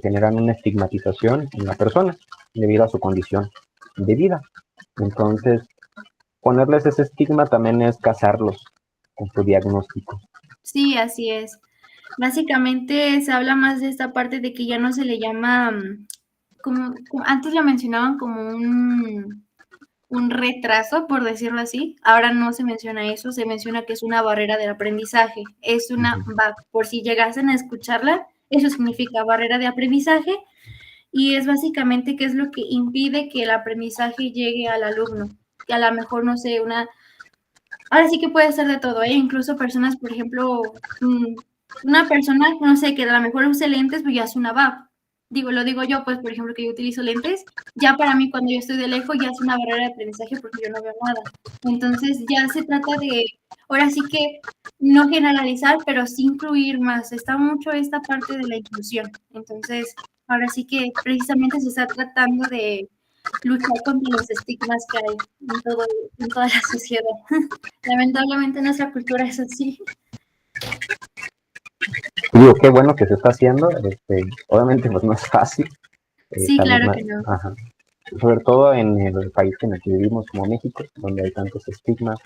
generan una estigmatización en la persona debido a su condición de vida. Entonces, ponerles ese estigma también es casarlos con su diagnóstico. Sí, así es. Básicamente se habla más de esta parte de que ya no se le llama, como antes lo mencionaban como un retraso, por decirlo así. Ahora no se menciona eso, se menciona que es una barrera del aprendizaje. Es una, por si llegasen a escucharla, eso significa barrera de aprendizaje y es básicamente qué es lo que impide que el aprendizaje llegue al alumno. Que a lo mejor, no sé, ahora sí que puede ser de todo, ¿eh? Incluso personas, por ejemplo, una persona, no sé, que a lo mejor use lentes, pues ya es una VAP. Lo digo yo, pues, por ejemplo, que yo utilizo lentes, ya para mí cuando yo estoy de lejos ya es una barrera de aprendizaje porque yo no veo nada. Entonces ya se trata de, ahora sí que no generalizar, pero sí incluir más. Está mucho esta parte de la inclusión. Entonces, ahora sí que precisamente se está tratando de luchar contra los estigmas que hay en toda la sociedad. Lamentablemente nuestra cultura es así. Y digo, qué bueno que se está haciendo, obviamente pues no es fácil, Sí, estamos claro que no. ajá, sobre todo en el país en el que vivimos como México, donde hay tantos estigmas,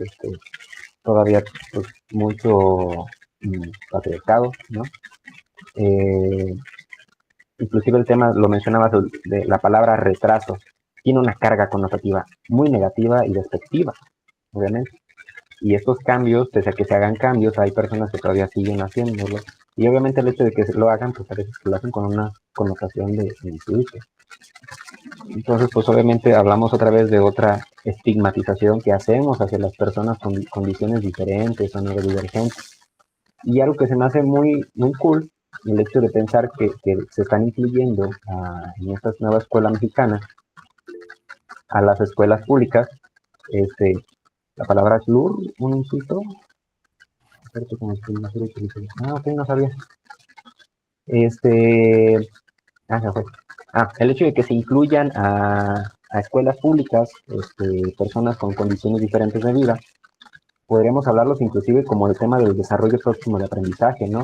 todavía pues mucho patriarcado, ¿no? Eh, Inclusive el tema, lo mencionabas, de la palabra retraso, tiene una carga connotativa muy negativa y despectiva, obviamente. Y estos cambios, pese a que se hagan cambios, hay personas que todavía siguen haciéndolo. Y obviamente el hecho de que lo hagan, pues a veces lo hacen con una connotación de insulto. Entonces, pues obviamente hablamos otra vez de otra estigmatización que hacemos hacia las personas con condiciones diferentes o neurodivergentes. Y algo que se me hace muy, muy cool, el hecho de pensar que se están incluyendo en esta nueva escuela mexicana a las escuelas públicas, este, la palabra slur, un insulto, ah, ok, no sabía. Este, se fue. El hecho de que se incluyan a escuelas públicas, personas con condiciones diferentes de vida, podríamos hablarlos inclusive como el tema del desarrollo próximo de aprendizaje, ¿no?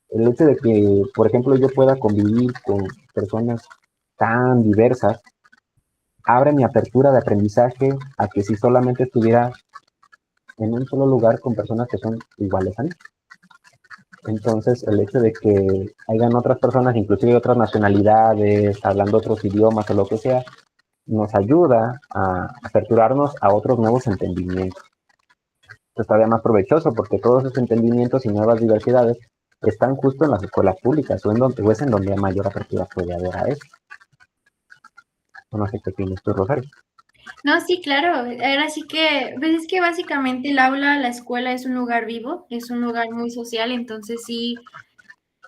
El hecho de que, por ejemplo, yo pueda convivir con personas tan diversas, abre mi apertura de aprendizaje a que si solamente estuviera en un solo lugar con personas que son iguales a mí. Entonces, el hecho de que hayan otras personas, inclusive de otras nacionalidades, hablando otros idiomas o lo que sea, nos ayuda a aperturarnos a otros nuevos entendimientos. Es todavía más provechoso porque todos esos entendimientos y nuevas diversidades están justo en las escuelas públicas o es en donde mayor apertura puede haber a eso. No sé qué opinas tú, Rosario. No, sí, claro. Ahora sí que, pues es que básicamente el aula, la escuela es un lugar vivo, es un lugar muy social, entonces sí,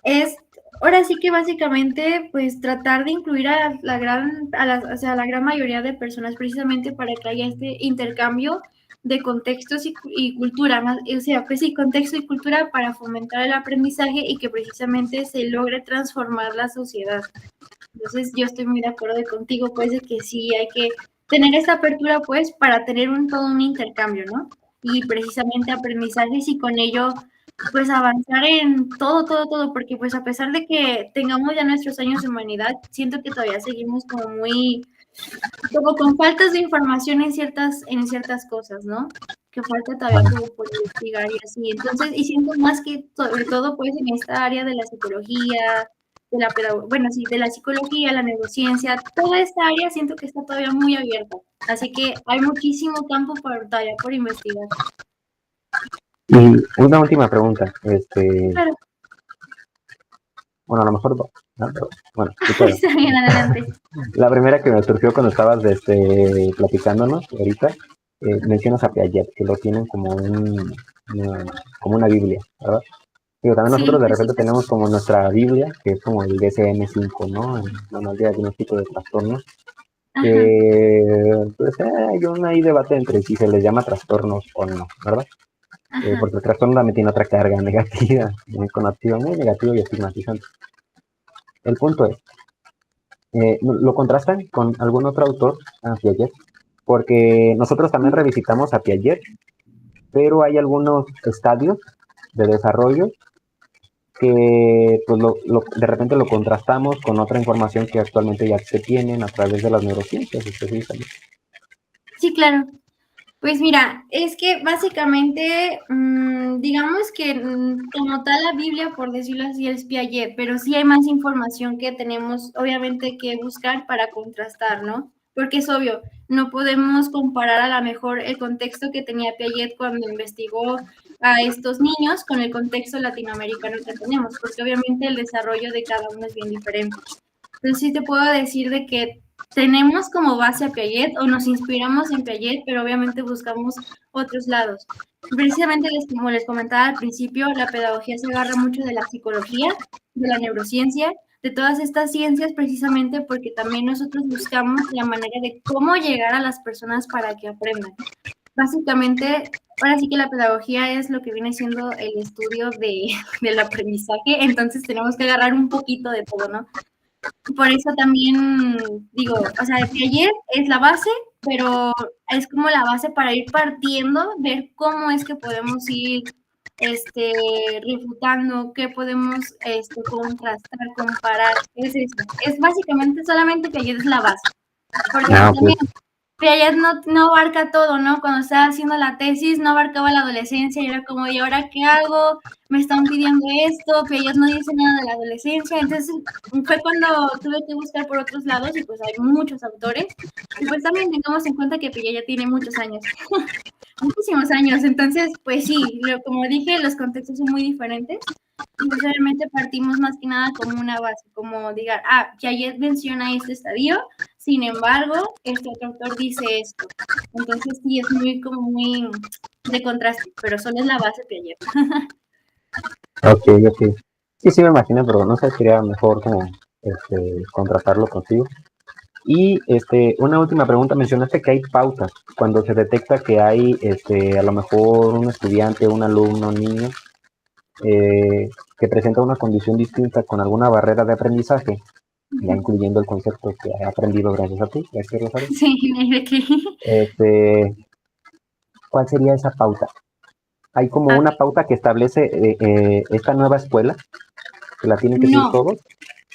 es, ahora sí que básicamente, pues tratar de incluir a la gran, o sea, a la gran mayoría de personas precisamente para que haya este intercambio de contextos y cultura, más, o sea, pues sí, contexto y cultura para fomentar el aprendizaje y que precisamente se logre transformar la sociedad. Entonces, yo estoy muy de acuerdo contigo, pues, de que sí hay que tener esta apertura, pues, para tener todo un intercambio, ¿no? Y precisamente aprendizajes y con ello, pues, avanzar en todo, todo, todo, porque, pues, a pesar de que tengamos ya nuestros años de humanidad, siento que todavía seguimos como muy, como con faltas de información en ciertas cosas, ¿no? Que falta todavía como por investigar y así. Entonces, y siento más que sobre todo, pues, en esta área de la psicología, de la pedagogía, bueno, sí, de la psicología, la neurociencia, toda esta área siento que está todavía muy abierta. Así que hay muchísimo campo todavía por investigar. Y una última pregunta, Claro. bueno, a lo mejor, ¿no? Pero, bueno, Está bien, adelante. la primera que me surgió cuando estabas platicándonos ahorita, mencionas a Piaget, que lo tienen como como una Biblia, ¿verdad? Pero también nosotros Sí, de pues sí, repente pues sí. tenemos como nuestra Biblia, que es como el DSM-5, ¿no? En la mayoría de diagnóstico de trastornos, Ajá, que pues hay ahí debate entre si se les llama trastornos o no, ¿verdad? ajá. Porque el trastorno también tiene otra carga negativa, muy connotativa, muy negativa y estigmatizante. El punto es, ¿lo contrastan con algún otro autor, a Piaget? Porque nosotros también revisitamos a Piaget, pero hay algunos estadios de desarrollo que pues de repente lo contrastamos con otra información que actualmente ya se tienen a través de las neurociencias específicamente. Sí, claro. Pues mira, es que básicamente, digamos que como tal la Biblia, por decirlo así, es Piaget, pero sí hay más información que tenemos, obviamente, que buscar para contrastar, ¿no? Porque es obvio, no podemos comparar a lo mejor el contexto que tenía Piaget cuando investigó a estos niños con el contexto latinoamericano que tenemos, porque obviamente el desarrollo de cada uno es bien diferente. Entonces sí te puedo decir de que tenemos como base a Piaget o nos inspiramos en Piaget, pero obviamente buscamos otros lados. Precisamente, como les comentaba al principio, la pedagogía se agarra mucho de la psicología, de la neurociencia, de todas estas ciencias, precisamente porque también nosotros buscamos la manera de cómo llegar a las personas para que aprendan. Básicamente, ahora sí que la pedagogía es lo que viene siendo el estudio del aprendizaje, entonces tenemos que agarrar un poquito de todo, ¿no? Por eso también digo, o sea, Piaget es la base, pero es como la base para ir partiendo, ver cómo es que podemos ir refutando, qué podemos contrastar, comparar, es eso. Es básicamente solamente que ayudes la base, porque pues también Piaget no abarca todo, ¿no? Cuando estaba haciendo la tesis no abarcaba la adolescencia y era como, ¿y ahora qué hago? Me están pidiendo esto, Piaget no dice nada de la adolescencia, entonces fue cuando tuve que buscar por otros lados y pues hay muchos autores y pues también tengamos en cuenta que Piaget ya tiene muchos años, muchísimos años, entonces pues sí, como dije, los contextos son muy diferentes y pues obviamente partimos más que nada como una base, como diga, Piaget menciona este estadio, sin embargo, este otro autor dice esto. Entonces sí, es muy de contraste, pero solo es la base Piaget. Ok. Sí, me imagino, pero no sé, quería mejor como contrastarlo contigo. Y una última pregunta, mencionaste que hay pautas cuando se detecta que hay a lo mejor un estudiante, un alumno, un niño que presenta una condición distinta con alguna barrera de aprendizaje, ya incluyendo el concepto que ha aprendido gracias a ti, gracias Rosario. Sí, de que. ¿Cuál sería esa pauta? ¿Hay como una pauta que establece esta nueva escuela? ¿Que la tienen que seguir todos?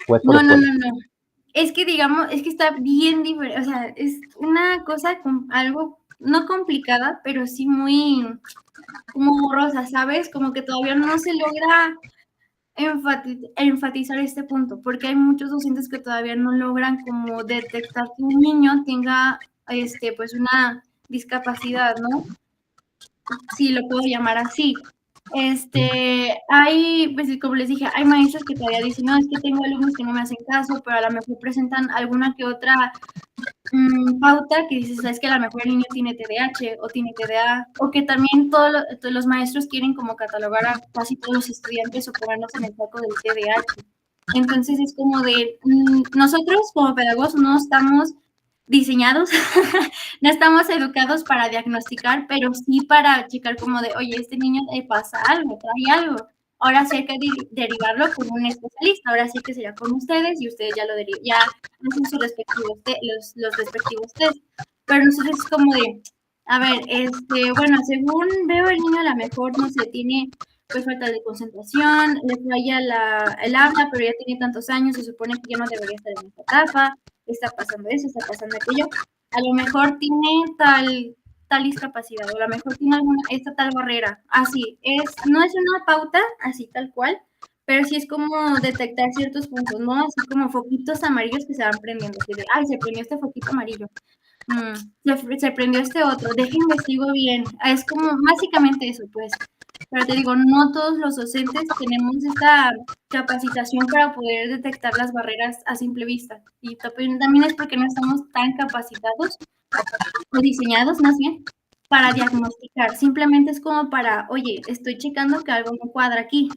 ¿O es por escuela? No. Es que digamos, es que está bien diferente, o sea, es una cosa algo no complicada, pero sí muy como borrosa, ¿sabes? Como que todavía no se logra enfatizar este punto, porque hay muchos docentes que todavía no logran como detectar que un niño tenga pues una discapacidad, ¿no? Sí, lo puedo llamar así. Hay, pues como les dije, hay maestros que todavía dicen, no, es que tengo alumnos que no me hacen caso, pero a lo mejor presentan alguna que otra pauta que dices, es que a lo mejor el niño tiene TDAH o tiene TDA, o que también todos los maestros quieren como catalogar a casi todos los estudiantes o ponernos en el foco del TDAH. Entonces es como de, nosotros como pedagogos no estamos diseñados, no estamos educados para diagnosticar, pero sí para checar como de, oye, este niño le pasa algo, trae algo. Ahora sí hay que derivarlo con un especialista, ahora sí que sería con ustedes y ustedes ya lo ya hacen sus respectivos los respectivos test. Pero nosotros es como de, a ver, bueno, según veo el niño a lo mejor, no sé, tiene pues falta de concentración, le falla el habla, pero ya tiene tantos años, se supone que ya no debería estar en esta etapa, está pasando eso, está pasando aquello, a lo mejor tiene tal discapacidad, o a lo mejor tiene esta tal barrera, así, no es una pauta, así tal cual, pero sí es como detectar ciertos puntos, ¿no? Así como foquitos amarillos que se van prendiendo, así de, ay, se prendió este foquito amarillo, se prendió este otro, déjenme investigo bien, es como básicamente eso, pues. Pero te digo, no todos los docentes tenemos esta capacitación para poder detectar las barreras a simple vista. Y también es porque no estamos tan capacitados o diseñados más bien para diagnosticar. Simplemente es como para, oye, estoy checando que algo no cuadra aquí.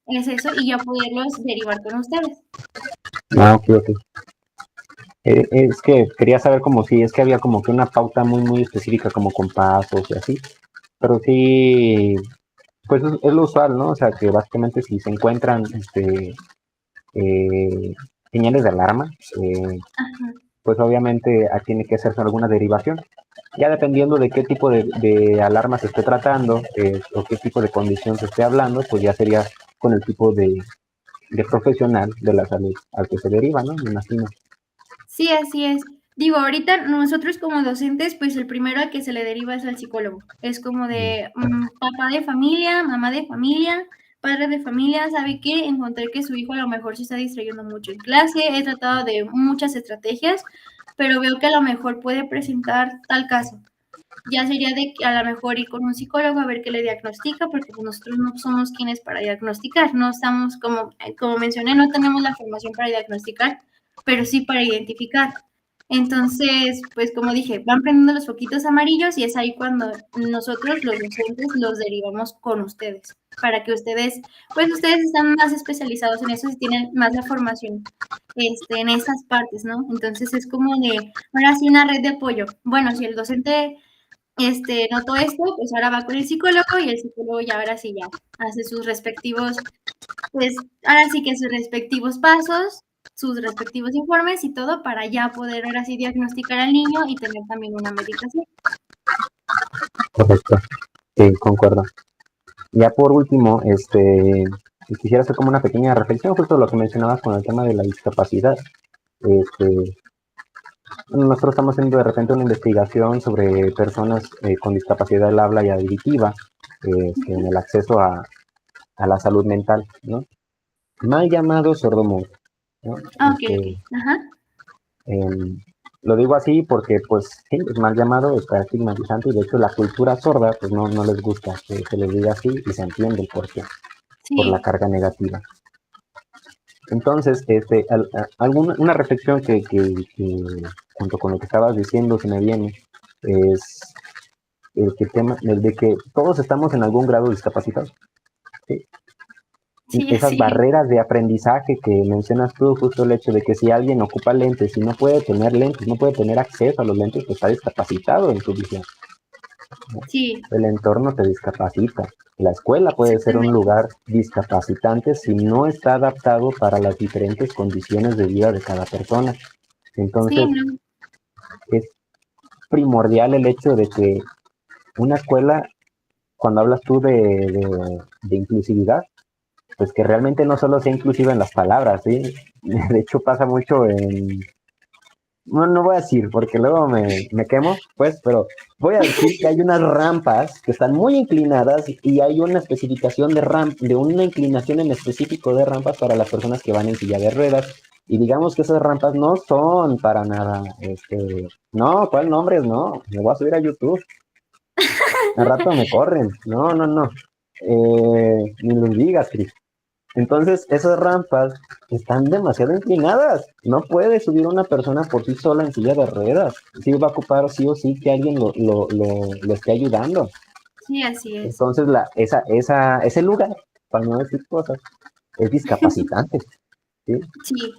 Es eso y ya poderlos derivar con ustedes. Ok. Es que quería saber como si es que había como que una pauta muy específica, como con pasos y así. Pero sí, pues es lo usual, ¿no? O sea, que básicamente si se encuentran señales de alarma, pues obviamente tiene que hacerse alguna derivación. Ya dependiendo de qué tipo de alarma se esté tratando o qué tipo de condición se esté hablando, pues ya sería con el tipo de profesional de la salud al que se deriva, ¿no? Me imagino. Sí, así es. Digo, ahorita nosotros como docentes, pues el primero al que se le deriva es al psicólogo. Es como de papá de familia, mamá de familia, padre de familia, ¿sabe qué? Encontré que su hijo a lo mejor se está distrayendo mucho en clase, he tratado de muchas estrategias, pero veo que a lo mejor puede presentar tal caso. Ya sería de que a lo mejor ir con un psicólogo a ver qué le diagnostica, porque pues nosotros no somos quienes para diagnosticar, no estamos, como mencioné, no tenemos la formación para diagnosticar, pero sí para identificar. Entonces, pues como dije, van prendiendo los foquitos amarillos y es ahí cuando nosotros, los docentes, los derivamos con ustedes, para que ustedes están más especializados en eso y tienen más la formación en esas partes, ¿no? Entonces es como de, ahora sí, una red de apoyo. Bueno, si el docente notó esto, pues ahora va con el psicólogo y el psicólogo ya ahora sí ya hace sus respectivos, pues ahora sí que sus respectivos pasos, sus respectivos informes y todo para ya poder ahora sí diagnosticar al niño y tener también una medicación. Correcto. Sí, concuerdo. Ya por último, quisiera hacer como una pequeña reflexión justo lo que mencionabas con el tema de la discapacidad. Este, Nosotros estamos haciendo de repente una investigación sobre personas con discapacidad del habla y auditiva en el acceso a la salud mental, ¿no? Mal llamado sordomudo, ¿no? Ah, ok, ok. Ajá. Eh, lo digo así porque, pues, sí, es mal llamado, está estigmatizante y de hecho la cultura sorda, pues no les gusta que se les diga así y se entiende el porqué, por la Sí, carga negativa. Entonces, una reflexión que junto con lo que estabas diciendo se me viene es el de que todos estamos en algún grado discapacitados. ¿Sí? sí, Esas así es. barreras de aprendizaje que mencionas tú, justo el hecho de que si alguien ocupa lentes y no puede tener lentes, no puede tener acceso a los lentes, pues está discapacitado en su visión. Sí, El entorno te discapacita. La escuela puede ser un exactamente. lugar discapacitante si no está adaptado para las diferentes condiciones de vida de cada persona. Sí, Entonces, no. es primordial el hecho de que una escuela, cuando hablas tú de inclusividad, pues que realmente no solo sea inclusiva en las palabras, ¿sí? De hecho pasa mucho en... No voy a decir, porque luego me quemo, pues, pero voy a decir que hay unas rampas que están muy inclinadas y hay una especificación de una inclinación en específico de rampas para las personas que van en silla de ruedas. Y digamos que esas rampas no son para nada, no, ¿cuál nombres? No, me voy a subir a YouTube. Al rato me corren. No. Ni los digas, Cris. Entonces, esas rampas están demasiado inclinadas. No puede subir una persona por sí sola en silla de ruedas. Sí va a ocupar sí o sí que alguien lo esté ayudando. Sí, así es. Entonces, ese lugar, para no decir cosas, es discapacitante. ¿Sí? Sí.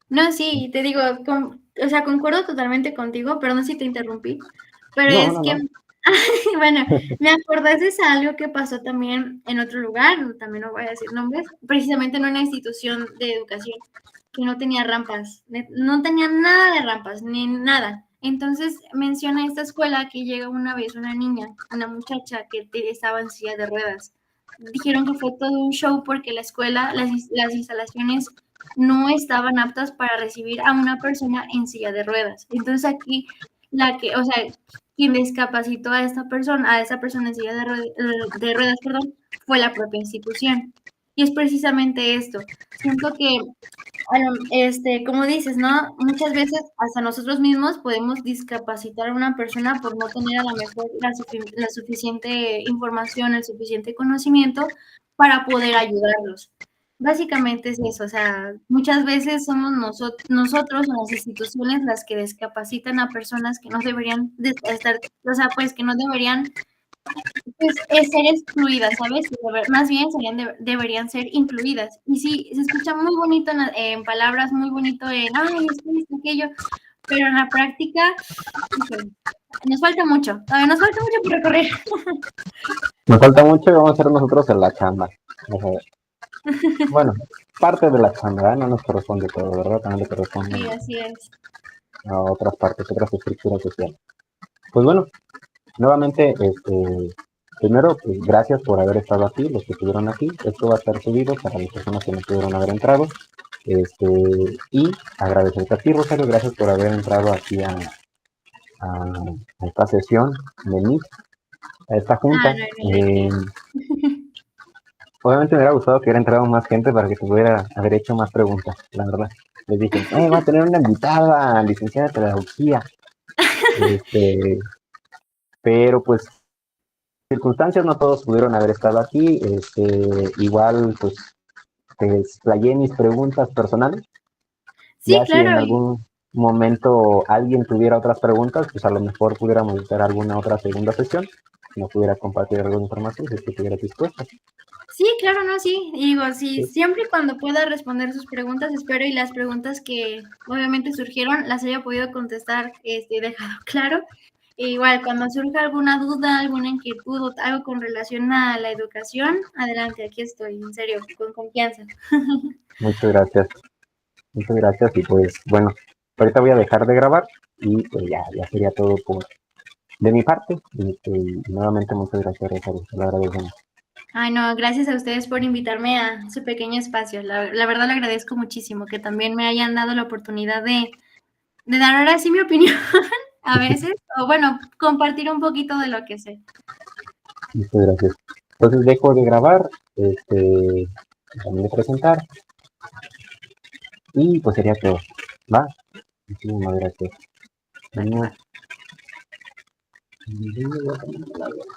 No, sí, te digo, o sea, concuerdo totalmente contigo, perdón si te interrumpí, pero No, es no, que, no. bueno, me acordaste de algo que pasó también en otro lugar, también no voy a decir nombres, precisamente en una institución de educación que no tenía rampas, no tenía nada de rampas, ni nada. Entonces menciona esta escuela que llega una vez una niña, una muchacha que estaba en silla de ruedas. Dijeron que fue todo un show porque la escuela, las instalaciones no estaban aptas para recibir a una persona en silla de ruedas. Entonces aquí o sea, quien discapacitó a esa persona en silla de ruedas, perdón, fue la propia institución. Y es precisamente esto. Siento que, como dices, ¿no? Muchas veces hasta nosotros mismos podemos discapacitar a una persona por no tener a lo mejor la suficiente información, el suficiente conocimiento para poder ayudarlos. Básicamente es eso, o sea, muchas veces somos nosotros o las instituciones las que discapacitan a personas que no deberían estar, o sea, pues que no deberían es ser excluidas, ¿sabes? Más bien deberían ser incluidas. Y sí, se escucha muy bonito en palabras, muy bonito en, ay, esto, aquello, pero en la práctica, híjole, nos falta mucho, todavía nos falta mucho por recorrer. Nos falta mucho y vamos a hacer nosotros en la chamba. Bueno, parte de la chamba, ¿verdad? No nos corresponde todo, ¿verdad? También le corresponde Sí, así es. a otras partes, otras estructuras sociales. Pues bueno, nuevamente, primero, pues, gracias por haber estado aquí, los que estuvieron aquí. Esto va a estar subido para las personas que no pudieron haber entrado. Este, y agradecerte a ti, Rosario, gracias por haber entrado aquí a esta sesión de mí, a esta Ah, junta. no, no, de qué. Obviamente me hubiera gustado que hubiera entrado más gente para que pudiera haber hecho más preguntas, la verdad. Les dije, va a tener una invitada, licenciada de pedagogía. Este, pero pues circunstancias no todos pudieron haber estado aquí. Igual pues te explayé mis preguntas personales. Sí, Ya si en claro, y algún momento alguien tuviera otras preguntas, pues a lo mejor pudiéramos hacer alguna otra segunda sesión. No pudiera compartir alguna información si es que estuviera dispuesta. sí, claro, no, sí. Digo, sí, Sí. siempre y cuando pueda responder sus preguntas, espero y las preguntas que obviamente surgieron las haya podido contestar, dejado claro. E igual, cuando surja alguna duda, alguna inquietud o algo con relación a la educación, adelante, aquí estoy, en serio, con confianza. Muchas gracias. Muchas gracias y pues bueno, ahorita voy a dejar de grabar y pues ya sería todo de mi parte. Y nuevamente muchas gracias, Rosario, te lo agradezco. Ay, no, gracias a ustedes por invitarme a su pequeño espacio. La verdad lo agradezco muchísimo, que también me hayan dado la oportunidad de dar ahora sí mi opinión a veces, o bueno, compartir un poquito de lo que sé. Muchas gracias. Entonces dejo de grabar, también de presentar, y pues sería todo. ¿Va? Muchísimas gracias. Va que va. Tenemos-